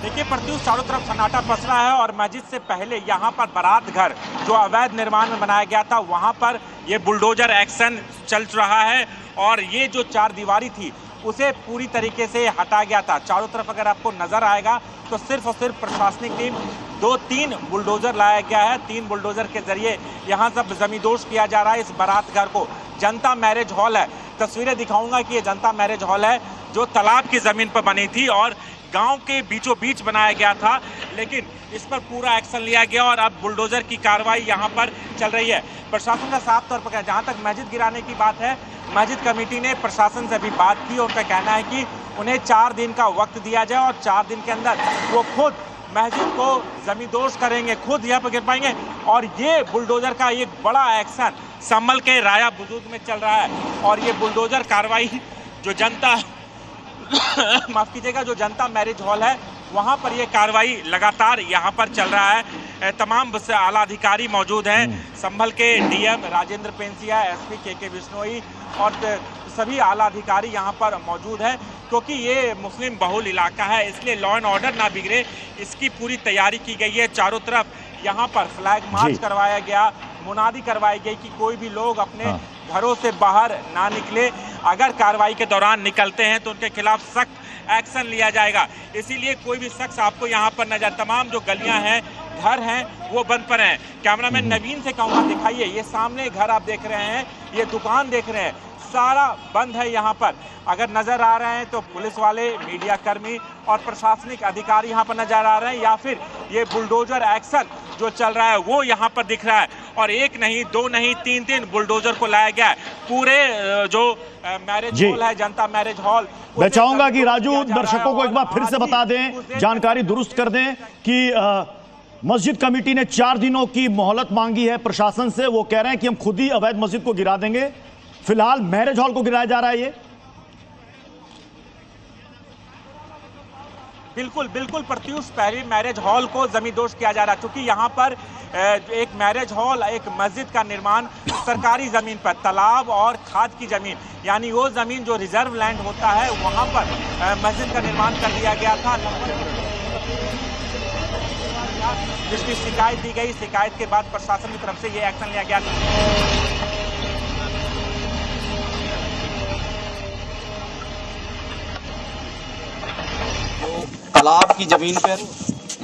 देखिए प्रत्युष, चारों तरफ सन्नाटा पस रहा है और मस्जिद से पहले यहाँ पर बारात घर जो अवैध निर्माण में बनाया गया था वहाँ पर ये बुलडोजर एक्शन चल रहा है और ये जो 4 दीवारी थी उसे पूरी तरीके से हटा गया था। चारों तरफ अगर आपको नजर आएगा तो सिर्फ और सिर्फ प्रशासनिक टीम 2-3 बुलडोजर लाया गया है। 3 बुलडोजर के जरिए यहाँ सब जमींदोज किया जा रहा है इस बारात घर को। जनता मैरिज हॉल है, तस्वीरें दिखाऊंगा कि ये जनता मैरिज हॉल है जो तालाब की जमीन पर बनी थी और गांव के बीचों बीच बनाया गया था, लेकिन इस पर पूरा एक्शन लिया गया और अब बुलडोजर की कार्रवाई यहां पर चल रही है। प्रशासन का साफ तौर पर जहां तक मस्जिद गिराने की बात है, मस्जिद कमेटी ने प्रशासन से भी बात की। उनका कहना है कि उन्हें 4 दिन का वक्त दिया जाए और 4 दिन के अंदर वो खुद मस्जिद को जमींदोज करेंगे, खुद यहाँ पर गिर पाएंगे। और ये बुलडोजर का एक बड़ा एक्शन संभल के राया बुजुर्ग में चल रहा है और ये बुलडोजर कार्रवाई जो जनता माफ कीजिएगा, जो जनता मैरिज हॉल है वहां पर ये कार्रवाई लगातार यहाँ पर चल रहा है। तमाम आला अधिकारी मौजूद हैं, संभल के डीएम राजेंद्र पेंसिया, एसपी के बिश्नोई और सभी आला अधिकारी यहाँ पर मौजूद हैं, क्योंकि ये मुस्लिम बहुल इलाका है, इसलिए लॉ एंड ऑर्डर ना बिगड़े इसकी पूरी तैयारी की गई है। चारों तरफ यहाँ पर फ्लैग मार्च करवाया गया, मुनादी करवाई गई कि कोई भी लोग अपने घरों से बाहर ना निकले, अगर कार्रवाई के दौरान निकलते हैं तो उनके खिलाफ सख्त एक्शन लिया जाएगा। इसीलिए कोई भी शख्स आपको यहाँ पर नजर, तमाम जो गलियां हैं, घर हैं, वो बंद पर हैं। कैमरामैन नवीन से कहूँगा दिखाइए, ये सामने घर आप देख रहे हैं, ये दुकान देख रहे हैं, सारा बंद है यहाँ पर। अगर नजर आ रहे हैं तो पुलिस वाले, मीडिया कर्मी और प्रशासनिक अधिकारी यहाँ पर नजर आ रहे हैं, या फिर ये बुलडोजर एक्शन जो चल रहा है वो यहाँ पर दिख रहा है। और एक नहीं, दो नहीं, तीन बुलडोजर को लाया गया है। पूरे जो मैरिज हॉल है, जनता मैरिज हॉल, मैं चाहूंगा कि राजू दर्शकों को एक बार फिर से बता दें, जानकारी दुरुस्त कर दें कि मस्जिद कमेटी ने 4 दिनों की मोहलत मांगी है प्रशासन से। वो कह रहे हैं कि हम खुद ही अवैध मस्जिद को गिरा देंगे। फिलहाल मैरिज हॉल को गिराया जा रहा है। ये बिल्कुल प्रत्युष, पहले मैरिज हॉल को जमींदोज किया जा रहा है, क्योंकि यहाँ पर एक मैरिज हॉल, एक मस्जिद का निर्माण सरकारी जमीन पर, तालाब और खाद की जमीन, यानी वो जमीन जो रिजर्व लैंड होता है, वहाँ पर मस्जिद का निर्माण कर दिया गया था। जिसकी शिकायत दी गई, शिकायत के बाद प्रशासन की तरफ से ये एक्शन लिया गया था। तालाब की जमीन पर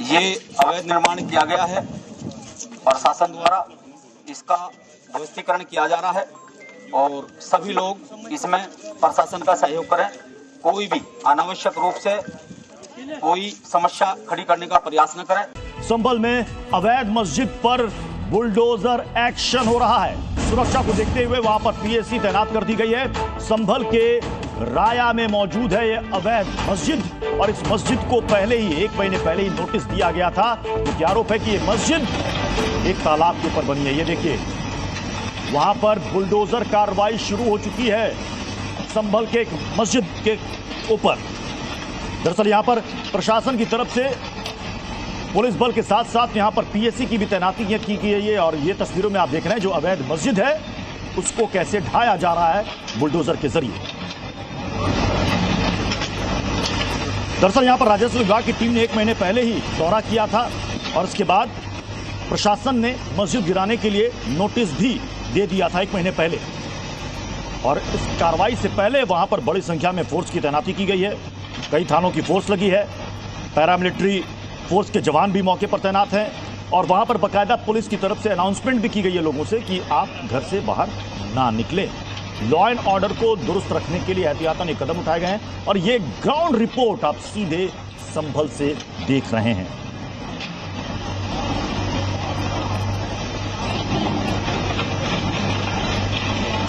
ये अवैध निर्माण किया गया है और शासन द्वारा इसका ध्वस्तीकरण किया जा रहा है और सभी लोग इसमें प्रशासन का सहयोग करें। कोई भी अनावश्यक रूप से कोई समस्या खड़ी करने का प्रयास न करें। संभल में अवैध मस्जिद पर बुलडोजर एक्शन हो रहा है। सुरक्षा को देखते हुए वहां पर पीएसी तैनात कर दी गई है। संभल के राया में मौजूद है ये अवैध मस्जिद और इस मस्जिद को पहले ही 1 महीने पहले ही नोटिस दिया गया था, क्योंकि आरोप है कि ये मस्जिद एक तालाब के ऊपर बनी है। ये देखिए, वहां पर बुलडोजर कार्रवाई शुरू हो चुकी है संभल के एक मस्जिद के ऊपर। दरअसल यहां पर प्रशासन की तरफ से पुलिस बल के साथ साथ यहां पर पीएसी की भी तैनाती की गई है और ये तस्वीरों में आप देख रहे हैं जो अवैध मस्जिद है उसको कैसे ढाया जा रहा है बुलडोजर के जरिए। दरअसल यहां पर राजस्व विभाग की टीम ने 1 महीने पहले ही दौरा किया था और इसके बाद प्रशासन ने मस्जिद गिराने के लिए नोटिस भी दे दिया था 1 महीने पहले। और इस कार्रवाई से पहले वहां पर बड़ी संख्या में फोर्स की तैनाती की गई है। कई थानों की फोर्स लगी है, पैरामिलिट्री फोर्स के जवान भी मौके पर तैनात हैं और वहां पर बाकायदा पुलिस की तरफ से अनाउंसमेंट भी की गई है लोगों से कि आप घर से बाहर ना निकलें। लॉ एंड ऑर्डर को दुरुस्त रखने के लिए एहतियातन ये कदम उठाए गए हैं और ये ग्राउंड रिपोर्ट आप सीधे संभल से देख रहे हैं।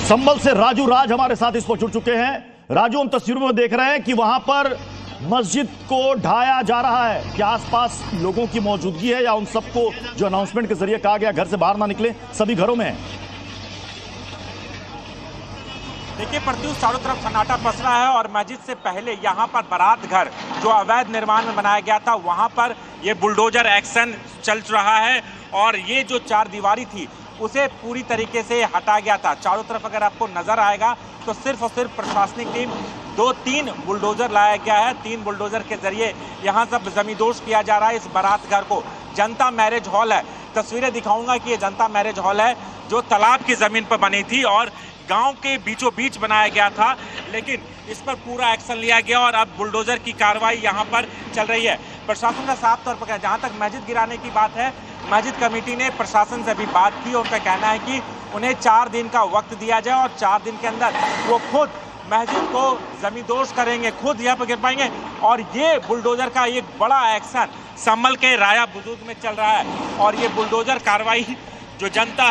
संभल से राजू राज हमारे साथ इस पर जुड़ चुके हैं। राजू, हम तस्वीरों में देख रहे हैं कि वहां पर मस्जिद को ढाया जा रहा है। क्या आसपास लोगों की मौजूदगी है या उन सबको जो अनाउंसमेंट के जरिए कहा गया घर से बाहर ना निकले सभी घरों में है? देखिए प्रत्युष, चारों तरफ सन्नाटा पसरा है और मस्जिद से पहले यहाँ पर बारात घर जो अवैध निर्माण में बनाया गया था, वहाँ पर ये बुलडोजर एक्शन चल रहा है और ये जो 4 दीवारी थी उसे पूरी तरीके से हटा गया था। चारों तरफ अगर आपको नजर आएगा तो सिर्फ और सिर्फ प्रशासनिक टीम 2-3 बुलडोजर लाया गया है। 3 बुलडोजर के जरिए यहाँ सब जमींदोज किया जा रहा है इस बारात घर को। जनता मैरिज हॉल है, तस्वीरें दिखाऊंगा कि ये जनता मैरिज हॉल है जो तालाब की जमीन पर बनी थी और गांव के बीचों बीच बनाया गया था, लेकिन इस पर पूरा एक्शन लिया गया और अब बुलडोजर की कार्रवाई यहां पर चल रही है। प्रशासन का साफ तौर पर जहां तक मस्जिद गिराने की बात है, मस्जिद कमेटी ने प्रशासन से भी बात की। उनका कहना है कि उन्हें 4 दिन का वक्त दिया जाए और 4 दिन के अंदर वो खुद मस्जिद को जमींदोज करेंगे, खुद यहाँ पर गिर पाएंगे। और ये बुलडोजर का एक बड़ा एक्शन संभल के राया बुजुर्ग में चल रहा है और ये बुलडोजर कार्रवाई जो जनता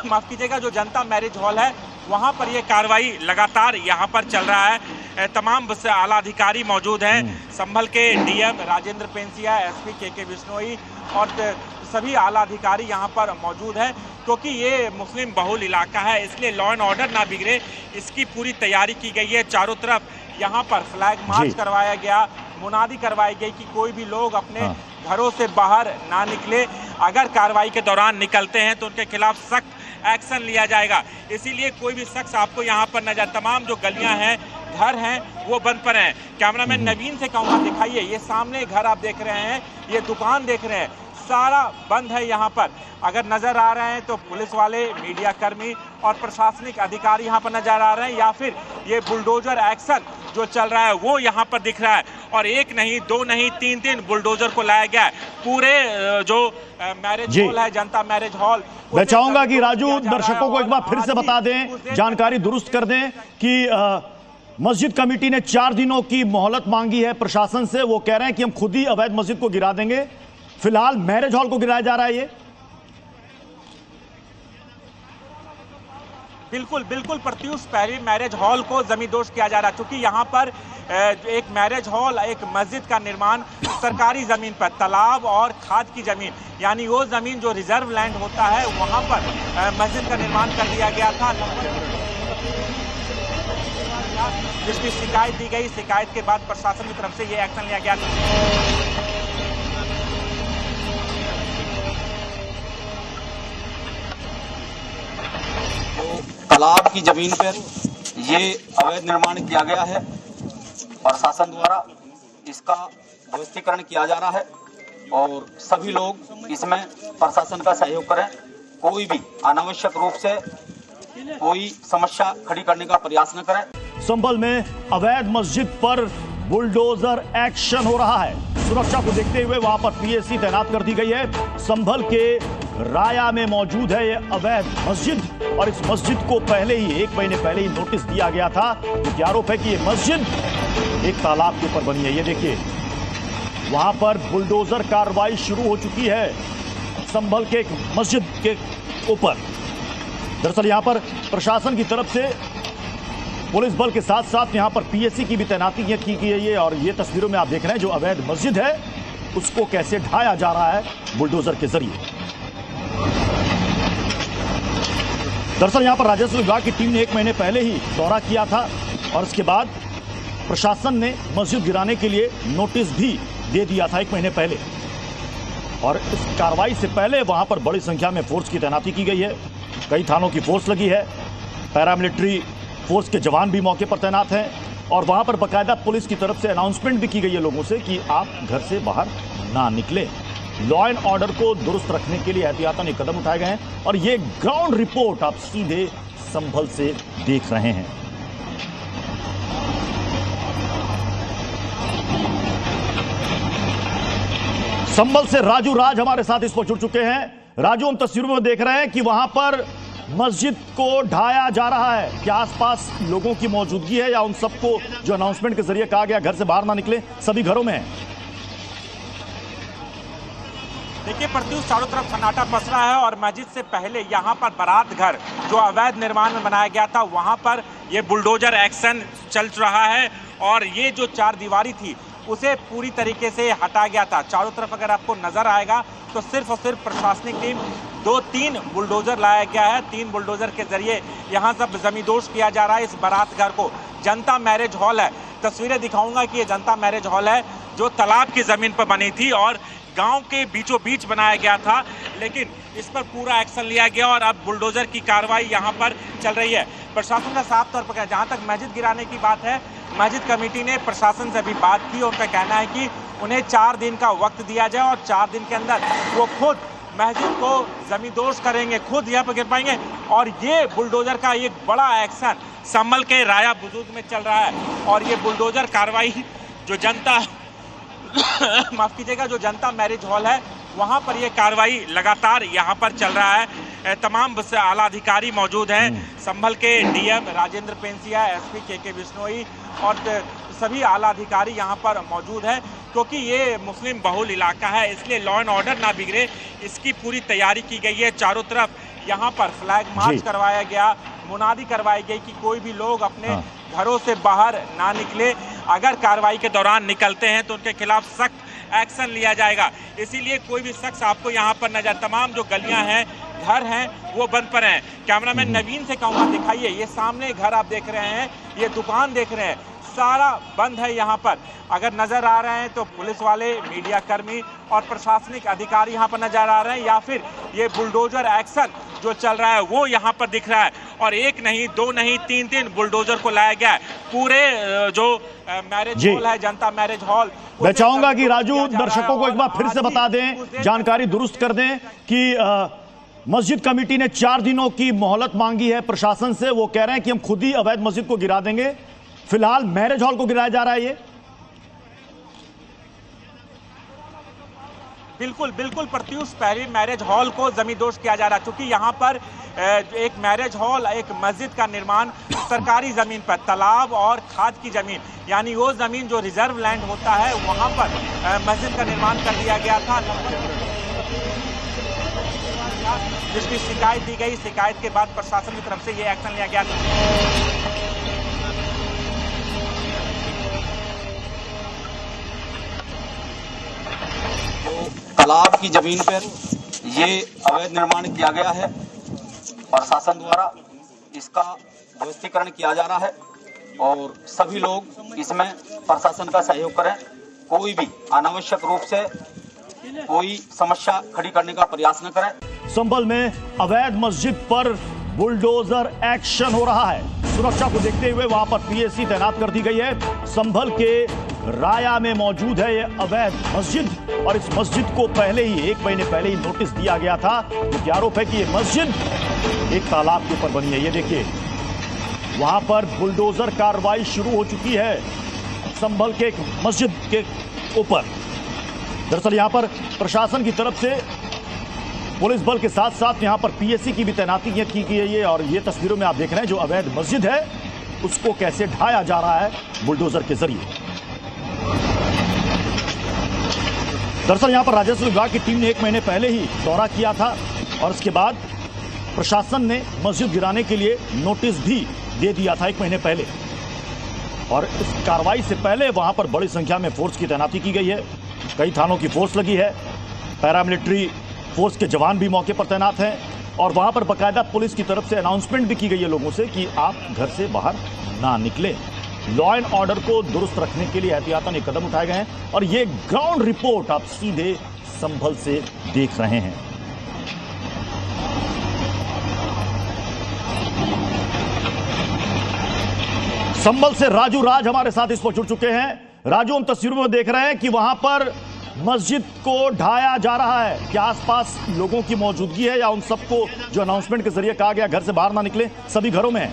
माफ कीजिएगा, जो जनता मैरिज हॉल है वहां पर ये कार्रवाई लगातार यहां पर चल रहा है। तमाम आला अधिकारी मौजूद हैं, संभल के डीएम राजेंद्र पेंसिया, एसपी के बिश्नोई और सभी आला अधिकारी यहां पर मौजूद है, क्योंकि ये मुस्लिम बहुल इलाका है, इसलिए लॉ एंड ऑर्डर ना बिगड़े इसकी पूरी तैयारी की गई है। चारों तरफ यहाँ पर फ्लैग मार्च करवाया गया, मुनादी करवाई गई कि कोई भी लोग अपने घरों से बाहर ना निकले, अगर कार्रवाई के दौरान निकलते हैं तो उनके खिलाफ सख्त एक्शन लिया जाएगा। इसीलिए कोई भी शख्स आपको यहाँ पर नजर, तमाम जो गलियां हैं, घर हैं, वो बंद पर हैं। कैमरामैन नवीन से कहूँगा दिखाइए, ये सामने घर आप देख रहे हैं, ये दुकान देख रहे हैं, सारा बंद है यहाँ पर। अगर नजर आ रहे हैं तो पुलिस वाले, मीडिया कर्मी और प्रशासनिक अधिकारी यहाँ पर नजर आ रहे हैं, या फिर ये बुलडोजर एक्शन जो चल रहा है वो यहाँ पर दिख रहा है। और एक नहीं, दो नहीं, तीन बुलडोजर को लाया गया है। पूरे जो मैरिज हॉल है, जनता मैरिज हॉल, मैं चाहूंगा कि राजू दर्शकों को एक बार फिर से बता दें, जानकारी दुरुस्त कर दें कि मस्जिद कमेटी ने 4 दिनों की मोहलत मांगी है प्रशासन से। वो कह रहे हैं कि हम खुद ही अवैध मस्जिद को गिरा देंगे। फिलहाल मैरिज हॉल को गिराया जा रहा है। ये बिल्कुल प्रत्युष, पहले मैरिज हॉल को जमींदोज किया जा रहा है, क्योंकि यहाँ पर एक मैरिज हॉल, एक मस्जिद का निर्माण सरकारी जमीन पर, तालाब और खाद की जमीन, यानी वो जमीन जो रिजर्व लैंड होता है, वहां पर मस्जिद का निर्माण कर दिया गया था। जिसकी शिकायत दी गई, शिकायत के बाद प्रशासन की तरफ से ये एक्शन लिया गया था। तालाब की जमीन पर ये अवैध निर्माण किया गया है और शासन द्वारा इसका ध्वस्तीकरण किया जा रहा है और सभी लोग इसमें प्रशासन का सहयोग करें। कोई भी अनावश्यक रूप से कोई समस्या खड़ी करने का प्रयास न करें। संभल में अवैध मस्जिद पर बुलडोजर एक्शन हो रहा है। सुरक्षा को देखते हुए वहां पर पीएसी तैनात कर दी गई है। संभल के राया में मौजूद है ये अवैध मस्जिद और इस मस्जिद को पहले ही 1 महीने पहले ही नोटिस दिया गया था, क्योंकि आरोप है कि ये मस्जिद एक तालाब के ऊपर बनी है। ये देखिए, वहां पर बुलडोजर कार्रवाई शुरू हो चुकी है संभल के एक मस्जिद के ऊपर। दरअसल यहां पर प्रशासन की तरफ से पुलिस बल के साथ साथ यहां पर पीएसी की भी तैनाती की गई है और ये तस्वीरों में आप देख रहे हैं जो अवैध मस्जिद है उसको कैसे ढाया जा रहा है बुलडोजर के जरिए। दरअसल यहां पर राजस्व विभाग की टीम ने 1 महीने पहले ही दौरा किया था और उसके बाद प्रशासन ने मस्जिद गिराने के लिए नोटिस भी दे दिया था 1 महीने पहले। और इस कार्रवाई से पहले वहां पर बड़ी संख्या में फोर्स की तैनाती की गई है। कई थानों की फोर्स लगी है, पैरामिलिट्री फोर्स के जवान भी मौके पर तैनात हैं और वहां पर बाकायदा पुलिस की तरफ से अनाउंसमेंट भी की गई है लोगों से कि आप घर से बाहर ना निकलें। लॉ एंड ऑर्डर को दुरुस्त रखने के लिए एहतियातन ये कदम उठाए गए हैं और ये ग्राउंड रिपोर्ट आप सीधे संभल से देख रहे हैं। संभल से राजू राज हमारे साथ इस पर जुड़ चुके हैं। राजू, हम तस्वीरों में देख रहे हैं कि वहां पर मस्जिद को ढाया जा रहा है। क्या आसपास लोगों की मौजूदगी है या उन सबको जो अनाउंसमेंट के जरिए कहा गया घर से बाहर ना निकले सभी घरों में है? देखिए प्रत्युष, चारों तरफ सन्नाटा पस रहा है और मस्जिद से पहले यहाँ पर बारात घर जो अवैध निर्माण में बनाया गया था वहाँ पर ये बुलडोजर एक्शन चल रहा है और ये जो 4 दीवारी थी उसे पूरी तरीके से हटा गया था। चारों तरफ अगर आपको नजर आएगा तो सिर्फ और सिर्फ प्रशासनिक टीम 2-3 बुलडोजर लाया गया है। 3 बुलडोजर के जरिए यहाँ सब जमींदोज किया जा रहा है इस बारात घर को। जनता मैरिज हॉल है, तस्वीरें दिखाऊंगा कि ये जनता मैरिज हॉल है जो तालाब की जमीन पर बनी थी और गांव के बीचों बीच बनाया गया था, लेकिन इस पर पूरा एक्शन लिया गया और अब बुलडोजर की कार्रवाई यहाँ पर चल रही है। प्रशासन का साफ तौर पर कहा, जहाँ तक मस्जिद गिराने की बात है, मस्जिद कमेटी ने प्रशासन से अभी बात की और उनका कहना है कि उन्हें 4 दिन का वक्त दिया जाए और 4 दिन के अंदर वो खुद मस्जिद को जमींदोज करेंगे, खुद यहाँ पर गिर पाएंगे। और ये बुलडोजर का एक बड़ा एक्शन संभल के राया बुजुर्ग में चल रहा है और ये बुलडोजर कार्रवाई जो जनता माफ कीजिएगा, जो जनता मैरिज हॉल है वहाँ पर ये कार्रवाई लगातार यहाँ पर चल रहा है। तमाम आला अधिकारी मौजूद हैं, संभल के डीएम राजेंद्र पेंसिया, एसपी के बिश्नोई और सभी आला अधिकारी यहाँ पर मौजूद है, क्योंकि ये मुस्लिम बहुल इलाका है, इसलिए लॉ एंड ऑर्डर ना बिगड़े इसकी पूरी तैयारी की गई है। चारों तरफ यहाँ पर फ्लैग मार्च करवाया गया, मुनादी करवाई गई कि कोई भी लोग अपने घरों से बाहर ना निकले, अगर कार्रवाई के दौरान निकलते हैं तो उनके खिलाफ सख्त एक्शन लिया जाएगा। इसीलिए कोई भी शख्स आपको यहाँ पर नजर, तमाम जो गलियां हैं, घर हैं, वो बंद पर हैं। कैमरामैन नवीन से कहूँगा दिखाइए, ये सामने घर आप देख रहे हैं, ये दुकान देख रहे हैं, सारा बंद है यहाँ पर। अगर नजर आ रहे हैं तो पुलिस वाले, मीडिया कर्मी और प्रशासनिक अधिकारी यहाँ पर नजर आ रहे हैं, या फिर ये बुलडोजर एक्शन जो चल रहा है वो यहाँ पर दिख रहा है और एक नहीं, दो नहीं, तीन बुलडोजर को लाया गया है। पूरे जो मैरिज हॉल है, जनता मैरिज हॉल, मैं चाहूंगा कि राजू दर्शकों को एक बार फिर से बता दें, जानकारी दुरुस्त कर दें कि मस्जिद कमेटी ने 4 दिनों की मोहलत मांगी है प्रशासन से। वो कह रहे हैं कि हम खुद ही अवैध मस्जिद को गिरा देंगे। फिलहाल मैरिज हॉल को गिराया जा रहा है। ये बिल्कुल बिल्कुल प्रत्युष, पहले मैरिज हॉल को जमींदोज किया जा रहा है क्योंकि यहाँ पर एक मैरिज हॉल, एक मस्जिद का निर्माण सरकारी जमीन पर, तालाब और खाद की जमीन, यानी वो जमीन जो रिजर्व लैंड होता है वहाँ पर मस्जिद का निर्माण कर दिया गया था, जिसकी शिकायत दी गई। शिकायत के बाद प्रशासन की तरफ से ये एक्शन लिया गया था। तालाब की जमीन पर ये अवैध निर्माण किया गया है और शासन द्वारा इसका ध्वस्तीकरण किया जा रहा है और सभी लोग इसमें प्रशासन का सहयोग करें। कोई भी अनावश्यक रूप से कोई समस्या खड़ी करने का प्रयास न करें। संभल में अवैध मस्जिद पर बुलडोजर एक्शन हो रहा है। सुरक्षा को देखते हुए वहां पर पीएसी तैनात कर दी गई है। संभल के राया में मौजूद है यह अवैध मस्जिद और इस मस्जिद को पहले ही 1 महीने पहले ही नोटिस दिया गया था, क्योंकि आरोप है कि यह मस्जिद एक तालाब के ऊपर बनी है। ये देखिए, वहां पर बुलडोजर कार्रवाई शुरू हो चुकी है संभल के एक मस्जिद के ऊपर। दरअसल यहां पर प्रशासन की तरफ से पुलिस बल के साथ साथ यहां पर पीएसी की भी तैनाती की गई है और ये तस्वीरों में आप देख रहे हैं जो अवैध मस्जिद है उसको कैसे ढाया जा रहा है बुलडोजर के जरिए। दरअसल यहां पर राजस्व विभाग की टीम ने 1 महीने पहले ही दौरा किया था और उसके बाद प्रशासन ने मस्जिद गिराने के लिए नोटिस भी दे दिया था 1 महीने पहले और इस कार्रवाई से पहले वहां पर बड़ी संख्या में फोर्स की तैनाती की गई है। कई थानों की फोर्स लगी है, पैरामिलिट्री फोर्स के जवान भी मौके पर तैनात हैं और वहां पर बाकायदा पुलिस की तरफ से अनाउंसमेंट भी की गई है लोगों से कि आप घर से बाहर ना निकलें। लॉ एंड ऑर्डर को दुरुस्त रखने के लिए एहतियातन ये कदम उठाए गए हैं और ये ग्राउंड रिपोर्ट आप सीधे संभल से देख रहे हैं। संभल से राजू राज हमारे साथ इस पर जुड़ चुके हैं। राजू, हम तस्वीरों में देख रहे हैं कि वहां पर मस्जिद को ढाया जा रहा है। क्या आसपास लोगों की मौजूदगी है या उन सबको जो अनाउंसमेंट के जरिए कहा गया घर से बाहर ना निकले सभी घरों में है?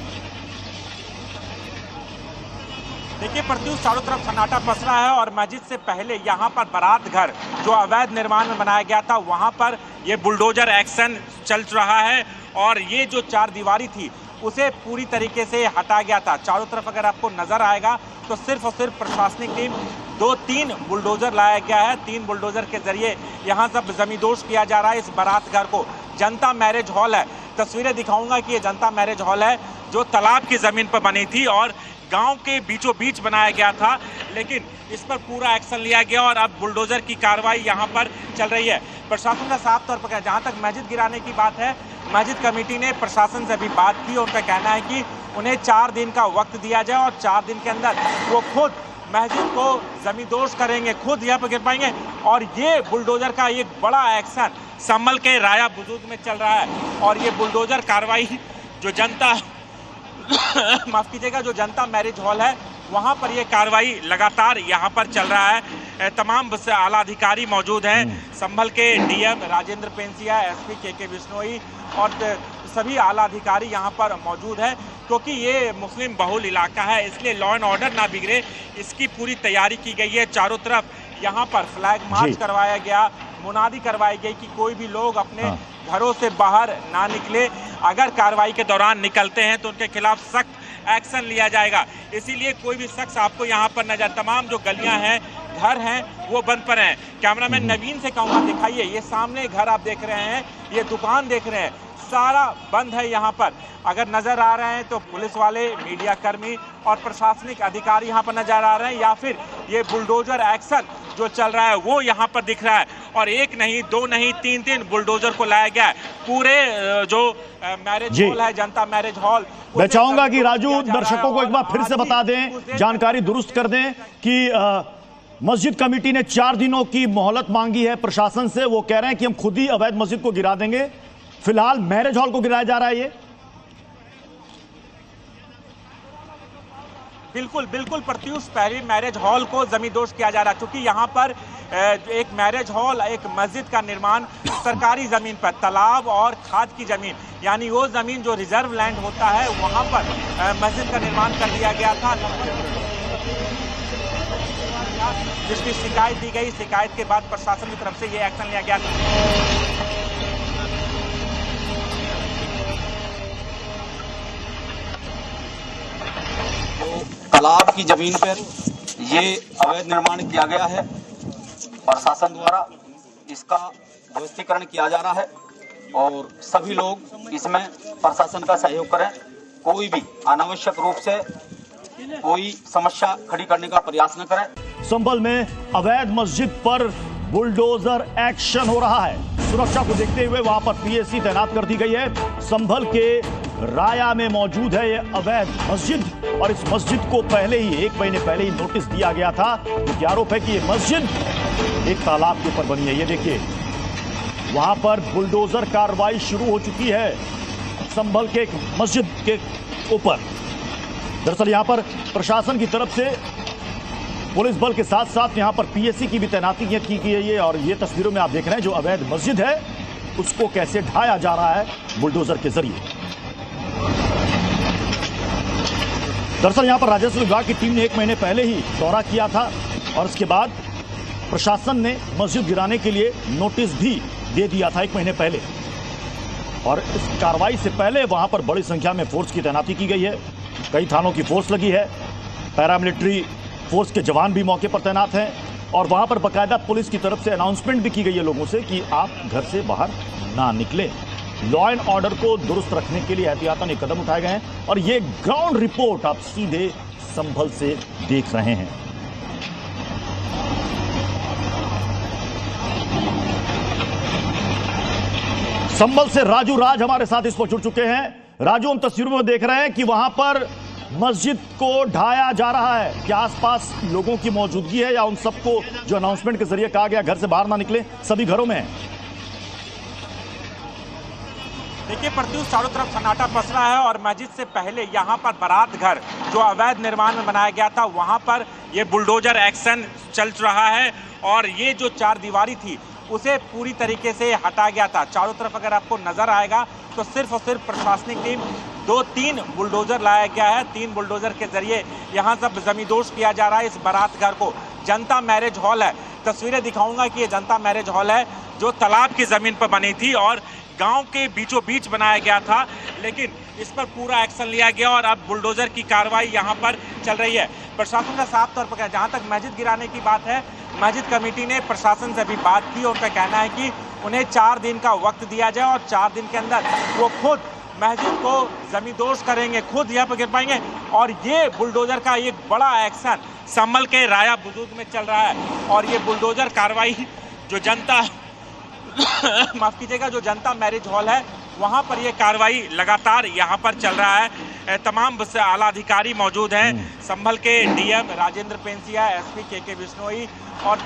देखिए प्रत्युष, चारों तरफ सन्नाटा पसरा है और मस्जिद से पहले यहाँ पर बारात घर जो अवैध निर्माण में बनाया गया था वहाँ पर ये बुलडोजर एक्शन चल रहा है और ये जो 4 दीवारी थी उसे पूरी तरीके से हटा गया था। चारों तरफ अगर आपको नजर आएगा तो सिर्फ और सिर्फ प्रशासनिक टीम 2-3 बुलडोजर लाया गया है। 3 बुलडोजर के जरिए यहाँ सब जमींदोज किया जा रहा है इस बारात घर को। जनता मैरिज हॉल है, तस्वीरें दिखाऊंगा कि ये जनता मैरिज हॉल है जो तालाब की जमीन पर बनी थी और गांव के बीचों बीच बनाया गया था, लेकिन इस पर पूरा एक्शन लिया गया और अब बुलडोजर की कार्रवाई यहाँ पर चल रही है। प्रशासन का साफ तौर पर जहाँ तक मस्जिद गिराने की बात है, मस्जिद कमेटी ने प्रशासन से भी बात की और उनका कहना है कि उन्हें 4 दिन का वक्त दिया जाए और 4 दिन के अंदर वो खुद मस्जिद को जमींदोज करेंगे, खुद यहाँ पर गिर पाएंगे। और ये बुलडोजर का एक बड़ा एक्शन संभल के राया बुजुर्ग में चल रहा है और ये बुलडोजर कार्रवाई जो जनता माफ कीजिएगा, जो जनता मैरिज हॉल है वहाँ पर ये कार्रवाई लगातार यहाँ पर चल रहा है। तमाम आला अधिकारी मौजूद हैं, संभल के डीएम राजेंद्र पेंसिया, एसपी के बिश्नोई और सभी आला अधिकारी यहाँ पर मौजूद है क्योंकि ये मुस्लिम बहुल इलाका है, इसलिए लॉ एंड ऑर्डर ना बिगड़े इसकी पूरी तैयारी की गई है। चारों तरफ यहाँ पर फ्लैग मार्च करवाया गया, मुनादी करवाई गई कि कोई भी लोग अपने घरों से बाहर ना निकले, अगर कार्रवाई के दौरान निकलते हैं तो उनके खिलाफ सख्त एक्शन लिया जाएगा। इसीलिए कोई भी शख्स आपको यहाँ पर नजर, तमाम जो गलियां हैं, घर हैं, वो बंद पर हैं। कैमरामैन नवीन से कहूँगा दिखाइए, ये सामने घर आप देख रहे हैं, ये दुकान देख रहे हैं, सारा बंद है यहाँ पर। अगर नजर आ रहे हैं तो पुलिस वाले, मीडिया कर्मी और प्रशासनिक अधिकारी यहाँ पर नजर आ रहे हैं या फिर ये बुलडोजर एक्शन जो चल रहा है वो यहाँ पर दिख रहा है और 1 नहीं, 2 नहीं, 3 बुलडोजर को लाया गया है। पूरे जो मैरिज हॉल है, जनता मैरिज हॉल, मैं चाहूंगा कि राजू दर्शकों को एक बार फिर से बता दें, जानकारी दुरुस्त कर दें कि मस्जिद कमेटी ने 4 दिनों की मोहलत मांगी है प्रशासन से। वो कह रहे हैं कि हम खुद ही अवैध मस्जिद को गिरा देंगे। फिलहाल मैरिज हॉल को गिराया जा रहा है ये। बिल्कुल बिल्कुल प्रत्युष, पहले मैरिज हॉल को जमींदोज किया जा रहा है, क्योंकि यहाँ पर एक मैरिज हॉल, एक मस्जिद का निर्माण सरकारी जमीन पर, तालाब और खाद की जमीन, यानी वो जमीन जो रिजर्व लैंड होता है, वहाँ पर मस्जिद का निर्माण कर दिया गया था। जिसकी शिकायत दी गई, शिकायत के बाद प्रशासन की तरफ से ये एक्शन लिया गया था। तालाब की जमीन पर ये अवैध निर्माण किया गया है और शासन द्वारा इसका ध्वस्तीकरण किया जा रहा है और सभी लोग इसमें प्रशासन का सहयोग करें। कोई भी अनावश्यक रूप से कोई समस्या खड़ी करने का प्रयास न करें। संभल में अवैध मस्जिद पर बुलडोजर एक्शन हो रहा है। सुरक्षा को देखते हुए वहां पर पीएसी तैनात कर दी गई है। संभल के राया में मौजूद है यह अवैध मस्जिद और इस मस्जिद को पहले ही 1 महीने पहले ही नोटिस दिया गया था, क्योंकि आरोप है कि यह मस्जिद एक तालाब के ऊपर बनी है। ये देखिए, वहां पर बुलडोजर कार्रवाई शुरू हो चुकी है संभल के एक मस्जिद के ऊपर। दरअसल यहां पर प्रशासन की तरफ से पुलिस बल के साथ साथ यहां पर पीएसी की भी तैनाती की गई है और ये तस्वीरों में आप देख रहे हैं जो अवैध मस्जिद है उसको कैसे ढाया जा रहा है बुलडोजर के जरिए। दरअसल यहां पर राजस्व विभाग की टीम ने 1 महीने पहले ही दौरा किया था और इसके बाद प्रशासन ने मस्जिद गिराने के लिए नोटिस भी दे दिया था 1 महीने पहले और इस कार्रवाई से पहले वहां पर बड़ी संख्या में फोर्स की तैनाती की गई है। कई थानों की फोर्स लगी है, पैरामिलिट्री फोर्स के जवान भी मौके पर तैनात हैं और वहां पर बाकायदा पुलिस की तरफ से अनाउंसमेंट भी की गई है लोगों से कि आप घर से बाहर ना निकलें। लॉ एंड ऑर्डर को दुरुस्त रखने के लिए एहतियातन ये कदम उठाए गए हैं और ये ग्राउंड रिपोर्ट आप सीधे संभल से देख रहे हैं। संभल से राजू राज हमारे साथ इस पर जुड़ चुके हैं। राजू, हम तस्वीरों में देख रहे हैं कि वहां पर मस्जिद को ढाया जा रहा है। क्या आसपास लोगों की मौजूदगी है या उन सबको जो अनाउंसमेंट के जरिए कहा गया घर से बाहर ना निकले सभी घरों में है? देखिए प्रत्युष, चारों तरफ सन्नाटा पसरा है और मस्जिद से पहले यहाँ पर बारात घर जो अवैध निर्माण में बनाया गया था वहाँ पर ये बुलडोजर एक्शन चल रहा है और ये जो 4 दीवारी थी उसे पूरी तरीके से हटा गया था। चारों तरफ अगर आपको नजर आएगा तो सिर्फ और सिर्फ प्रशासनिक टीम 2-3 बुलडोजर लाया गया है। 3 बुलडोजर के जरिए यहाँ सब जमींदोज किया जा रहा है इस बारात घर को। जनता मैरिज हॉल है, तस्वीरें दिखाऊंगा कि ये जनता मैरिज हॉल है जो तालाब की जमीन पर बनी थी और गांव के बीचों बीच बनाया गया था, लेकिन इस पर पूरा एक्शन लिया गया और अब बुलडोजर की कार्रवाई यहां पर चल रही है। प्रशासन का साफ तौर पर कहा, जहां तक मस्जिद गिराने की बात है, मस्जिद कमेटी ने प्रशासन से भी बात की। उनका कहना है कि उन्हें 4 दिन का वक्त दिया जाए और 4 दिन के अंदर वो खुद मस्जिद को जमींदोज करेंगे, खुद यहाँ पर गिर पाएंगे। और ये बुलडोजर का एक बड़ा एक्शन संभल के राया बुजुर्ग में चल रहा है और ये बुलडोजर कार्रवाई जो जनता माफ कीजिएगा, जो जनता मैरिज हॉल है वहां पर ये कार्रवाई लगातार यहां पर चल रहा है। तमाम आला अधिकारी मौजूद हैं, संभल के डीएम राजेंद्र पेंसिया, एसपी के बिश्नोई और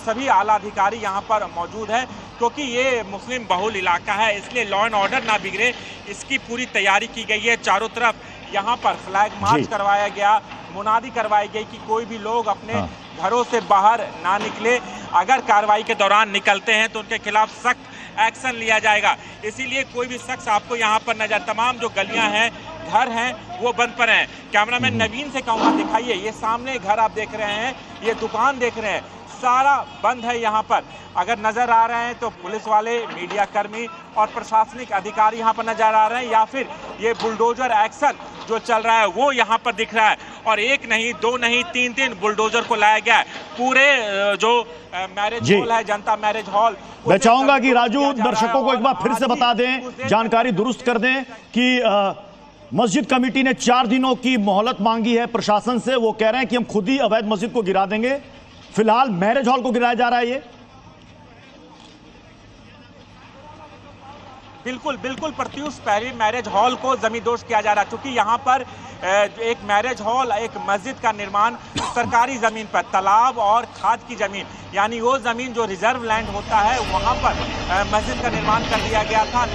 सभी आला अधिकारी यहां पर मौजूद हैं, क्योंकि ये मुस्लिम बहुल इलाका है, इसलिए लॉ एंड ऑर्डर ना बिगड़े इसकी पूरी तैयारी की गई है। चारों तरफ यहाँ पर फ्लैग मार्च करवाया गया, मुनादी करवाई गई कि कोई भी लोग अपने घरों से बाहर ना निकले। अगर कार्रवाई के दौरान निकलते हैं तो उनके खिलाफ सख्त एक्शन लिया जाएगा। इसीलिए कोई भी शख्स आपको यहाँ पर नजर, तमाम जो गलियां हैं, घर हैं, वो बंद पर हैं। कैमरामैन नवीन से कहूँगा दिखाइए, ये सामने घर आप देख रहे हैं, ये दुकान देख रहे हैं, सारा बंद है यहाँ पर। अगर नजर आ रहे हैं तो पुलिस वाले, मीडिया कर्मी और प्रशासनिक अधिकारी यहाँ पर नजर आ रहे हैं, या फिर ये बुलडोजर एक्शन जो चल रहा है वो यहाँ पर दिख रहा है। और 1 नहीं 2 नहीं 3 बुलडोजर को लाया गया है पूरे जो मैरिज हॉल है, जनता मैरिज हॉल। मैं चाहूंगा कि राजू दर्शकों को एक बार फिर से बता दें, जानकारी दुरुस्त कर दें कि मस्जिद कमेटी ने 4 दिनों की मोहलत मांगी है प्रशासन से। वो कह रहे हैं कि हम खुद ही अवैध मस्जिद को गिरा देंगे। फिलहाल मैरिज हॉल को गिराया जा रहा है ये। बिल्कुल बिल्कुल प्रत्युष, पहले मैरिज हॉल को जमींदोज किया जा रहा है, क्योंकि यहाँ पर एक मैरिज हॉल, एक मस्जिद का निर्माण सरकारी जमीन पर, तालाब और खाद की जमीन, यानी वो जमीन जो रिजर्व लैंड होता है, वहाँ पर मस्जिद का निर्माण कर दिया गया था।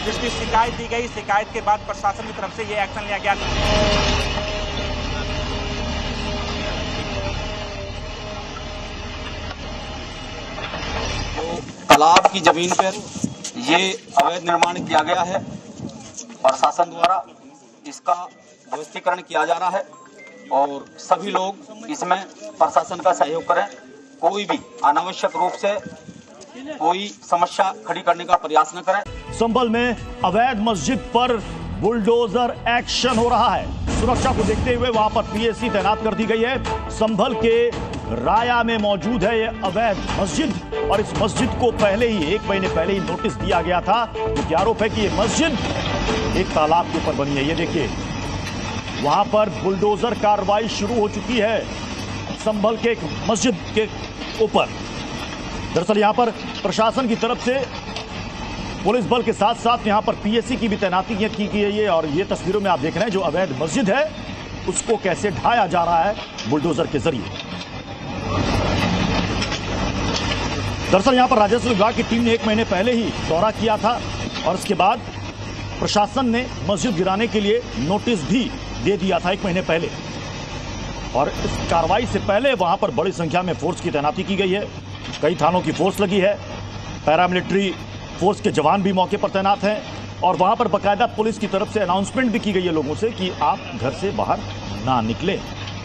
जिसकी शिकायत दी गई, शिकायत के बाद प्रशासन की तरफ से ये एक्शन लिया गया था। तालाब की जमीन पर ये अवैध निर्माण किया गया है और शासन द्वारा इसका ध्वस्तीकरण किया जा रहा है और सभी लोग इसमें प्रशासन का सहयोग करें। कोई भी अनावश्यक रूप से कोई समस्या खड़ी करने का प्रयास न करें। संभल में अवैध मस्जिद पर बुलडोजर एक्शन हो रहा है। सुरक्षा को देखते हुए वहां पर पीएसी तैनात कर दी गई है। संभल के राया में मौजूद है यह अवैध मस्जिद और इस मस्जिद को पहले ही 1 महीने पहले ही नोटिस दिया गया था, क्योंकि आरोप है कि यह मस्जिद एक तालाब के ऊपर बनी है। ये देखिए, वहां पर बुलडोजर कार्रवाई शुरू हो चुकी है संभल के एक मस्जिद के ऊपर। दरअसल यहां पर प्रशासन की तरफ से पुलिस बल के साथ साथ यहां पर पीएसी की भी तैनाती की गई है और ये तस्वीरों में आप देख रहे हैं जो अवैध मस्जिद है उसको कैसे ढाया जा रहा है बुलडोजर के जरिए। दरअसल यहां पर राजस्व विभाग की टीम ने 1 महीने पहले ही दौरा किया था और इसके बाद प्रशासन ने मस्जिद गिराने के लिए नोटिस भी दे दिया था 1 महीने पहले और इस कार्रवाई से पहले वहां पर बड़ी संख्या में फोर्स की तैनाती की गई है। कई थानों की फोर्स लगी है, पैरामिलिट्री फोर्स के जवान भी मौके पर तैनात हैं और वहां पर बाकायदा पुलिस की तरफ से अनाउंसमेंट भी की गई है लोगों से कि आप घर से बाहर ना निकलें।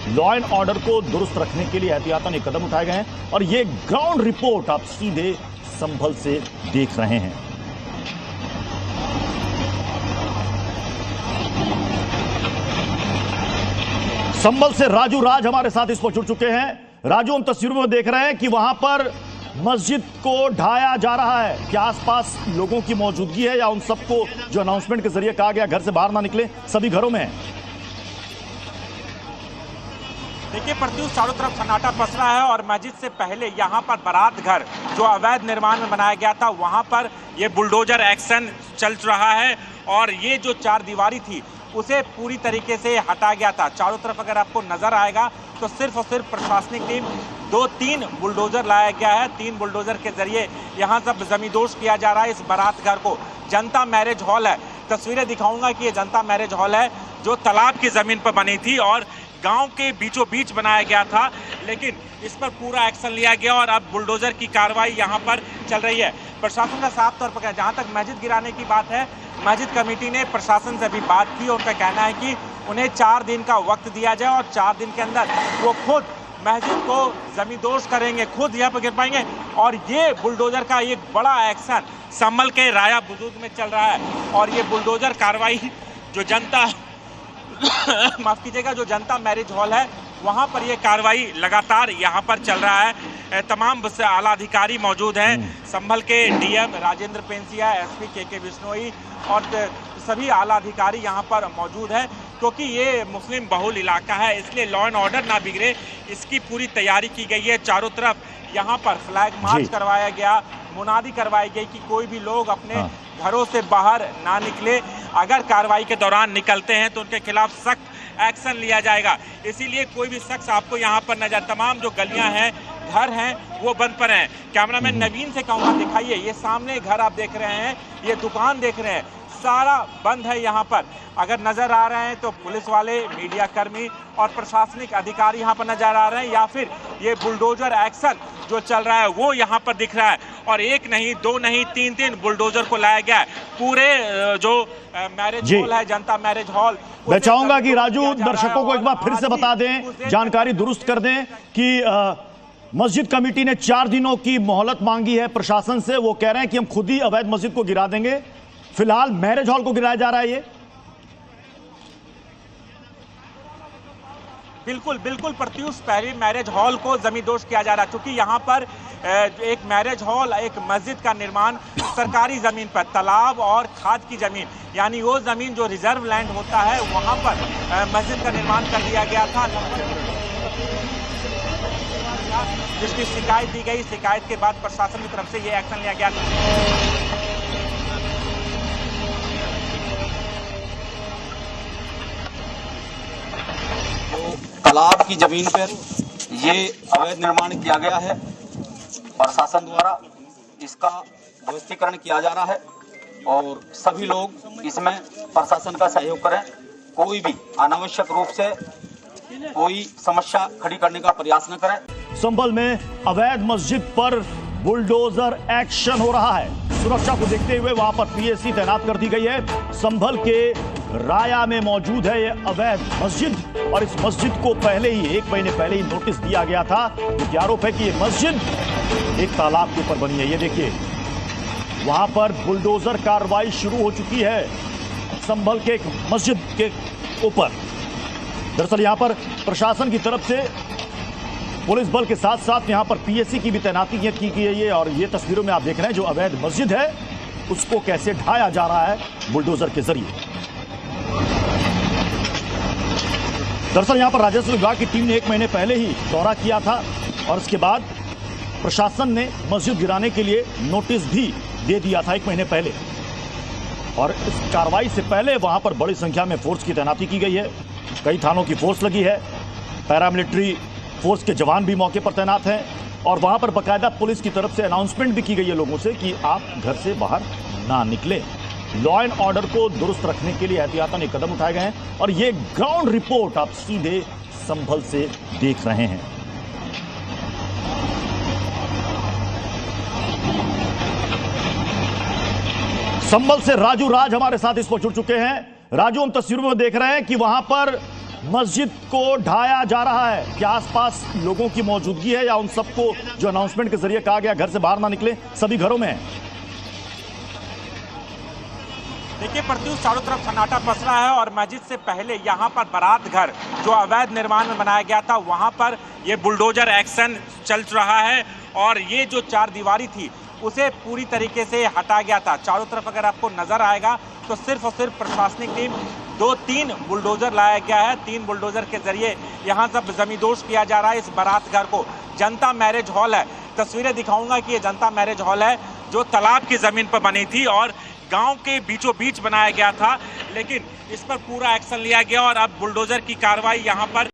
लॉ एंड ऑर्डर को दुरुस्त रखने के लिए एहतियातन ये कदम उठाए गए हैं और ये ग्राउंड रिपोर्ट आप सीधे संभल से देख रहे हैं। संभल से राजू राज हमारे साथ इस पर जुड़ चुके हैं। राजू, हम तस्वीरों में देख रहे हैं कि वहां पर मस्जिद को ढाया जा रहा है। क्या आसपास लोगों की मौजूदगी है या उन सबको जो अनाउंसमेंट के जरिए कहा गया घर से बाहर ना निकले सभी घरों में है? देखिए प्रत्युष, चारों तरफ सन्नाटा पसरा है और मस्जिद से पहले यहाँ पर बारात घर जो अवैध निर्माण में बनाया गया था, वहाँ पर ये बुलडोजर एक्शन चल रहा है और ये जो 4 दीवारी थी उसे पूरी तरीके से हटा गया था। चारों तरफ अगर आपको नजर आएगा तो सिर्फ और सिर्फ प्रशासनिक टीम 2-3 बुलडोजर लाया गया है। 3 बुलडोजर के जरिए यहाँ सब जमींदोज किया जा रहा है इस बारात घर को। जनता मैरिज हॉल है, तस्वीरें दिखाऊंगा कि ये जनता मैरिज हॉल है जो तालाब की जमीन पर बनी थी और गांव के बीचों बीच बनाया गया था, लेकिन इस पर पूरा एक्शन लिया गया और अब बुलडोजर की कार्रवाई यहां पर चल रही है। प्रशासन का साफ तौर पर जहां तक मस्जिद गिराने की बात है, मस्जिद कमेटी ने प्रशासन से भी बात की। उनका कहना है कि उन्हें 4 दिन का वक्त दिया जाए और 4 दिन के अंदर वो खुद मस्जिद को जमींदोज करेंगे, खुद यहाँ पर गिर पाएंगे। और ये बुलडोजर का एक बड़ा एक्शन संभल के राया बुजुर्ग में चल रहा है और ये बुलडोजर कार्रवाई जो जनता माफ कीजिएगा, जो जनता मैरिज हॉल है वहां पर ये कार्रवाई लगातार यहां पर चल रहा है। तमाम आला अधिकारी मौजूद हैं, संभल के डीएम राजेंद्र पेंसिया, एसपी के बिश्नोई और सभी आला अधिकारी यहां पर मौजूद हैं, क्योंकि ये मुस्लिम बहुल इलाका है, इसलिए लॉ एंड ऑर्डर ना बिगड़े इसकी पूरी तैयारी की गई है। चारों तरफ यहाँ पर फ्लैग मार्च करवाया गया, मुनादी करवाई गई कि कोई भी लोग अपने घरों से बाहर ना निकले। अगर कार्रवाई के दौरान निकलते हैं तो उनके खिलाफ सख्त एक्शन लिया जाएगा। इसीलिए कोई भी शख्स आपको यहाँ पर नजर, तमाम जो गलियां हैं, घर हैं, वो बंद पर हैं। कैमरामैन नवीन से कहूँगा दिखाइए, ये सामने घर आप देख रहे हैं, ये दुकान देख रहे हैं, सारा बंद है यहाँ पर। अगर नजर आ रहे हैं तो पुलिस वाले, मीडिया कर्मी और प्रशासनिक अधिकारी यहाँ पर नजर आ रहे हैं, या फिर ये बुलडोजर एक्शन जो चल रहा है वो यहाँ पर दिख रहा है। और 1 नहीं, 2 नहीं, 3 बुलडोजर को लाया गया है। पूरे जो मैरिज हॉल है, जनता मैरिज हॉल, मैं चाहूंगा कि राजू दर्शकों को एक बार फिर से बता दें, जानकारी दुरुस्त कर दें कि मस्जिद कमेटी ने 4 दिनों की मोहलत मांगी है प्रशासन से। वो कह रहे हैं कि हम खुद ही अवैध मस्जिद को गिरा देंगे। फिलहाल मैरिज हॉल को गिराया जा रहा है ये। बिल्कुल बिल्कुल प्रत्युष, पहले मैरिज हॉल को जमींदोज किया जा रहा है, क्योंकि यहाँ पर एक मैरिज हॉल, एक मस्जिद का निर्माण सरकारी जमीन पर, तालाब और खाद की जमीन, यानी वो जमीन जो रिजर्व लैंड होता है, वहाँ पर मस्जिद का निर्माण कर दिया गया था। जिसकी शिकायत दी गई। शिकायत के बाद प्रशासन की तरफ से ये एक्शन लिया गया। तो तालाब की जमीन पर ये अवैध निर्माण किया गया है और शासन द्वारा इसका ध्वस्तीकरण किया जा रहा है और सभी लोग इसमें प्रशासन का सहयोग करें। कोई भी अनावश्यक रूप से कोई समस्या खड़ी करने का प्रयास न करें। संभल में अवैध मस्जिद पर बुलडोजर एक्शन हो रहा है। सुरक्षा को देखते हुए वहां पर पीएसी तैनात कर दी गई है। संभल के राया में मौजूद है यह अवैध मस्जिद और इस मस्जिद को पहले ही 1 महीने पहले ही नोटिस दिया गया था। क्योंकि आरोप है कि यह मस्जिद एक तालाब के ऊपर बनी है। ये देखिए वहां पर बुलडोजर कार्रवाई शुरू हो चुकी है संभल के एक मस्जिद के ऊपर। दरअसल यहां पर प्रशासन की तरफ से पुलिस बल के साथ साथ यहां पर पीएसी की भी तैनाती की गई है और ये तस्वीरों में आप देख रहे हैं जो अवैध मस्जिद है उसको कैसे ढाया जा रहा है बुलडोजर के जरिए। दरअसल यहां पर राजस्व विभाग की टीम ने 1 महीने पहले ही दौरा किया था और इसके बाद प्रशासन ने मस्जिद गिराने के लिए नोटिस भी दे दिया था 1 महीने पहले। और इस कार्रवाई से पहले वहां पर बड़ी संख्या में फोर्स की तैनाती की गई है। कई थानों की फोर्स लगी है, पैरामिलिट्री फोर्स के जवान भी मौके पर तैनात हैं और वहां पर बाकायदा पुलिस की तरफ से अनाउंसमेंट भी की गई है लोगों से कि आप घर से बाहर ना निकलें। लॉ एंड ऑर्डर को दुरुस्त रखने के लिए एहतियातन एक कदम उठाए गए हैं और ये ग्राउंड रिपोर्ट आप सीधे संभल से देख रहे हैं। संभल से राजू राज हमारे साथ इस पर जुड़ चुके हैं। राजू, हम तस्वीरों में देख रहे हैं कि वहां पर मस्जिद को ढाया जा रहा है। क्या आसपास लोगों की मौजूदगी है या उन सबको जो अनाउंसमेंट के जरिए कहा गया घर से बाहर ना निकले सभी घरों में है? देखिए प्रत्युष, चारों तरफ सन्नाटा पसरा है और मस्जिद से पहले यहाँ पर बारात घर जो अवैध निर्माण में बनाया गया था वहाँ पर ये बुलडोजर एक्शन चल रहा है और ये जो 4 दीवारी थी उसे पूरी तरीके से हटा गया था। चारों तरफ अगर आपको नजर आएगा तो सिर्फ और सिर्फ प्रशासनिक टीम 2-3 बुलडोजर लाया गया है। 3 बुलडोजर के जरिए यहाँ सब जमींदोज किया जा रहा है इस बारात घर को। जनता मैरिज हॉल है, तस्वीरें दिखाऊंगा कि ये जनता मैरिज हॉल है जो तालाब की जमीन पर बनी थी और गांव के बीचों बीच बनाया गया था, लेकिन इस पर पूरा एक्शन लिया गया और अब बुलडोजर की कार्रवाई यहाँ पर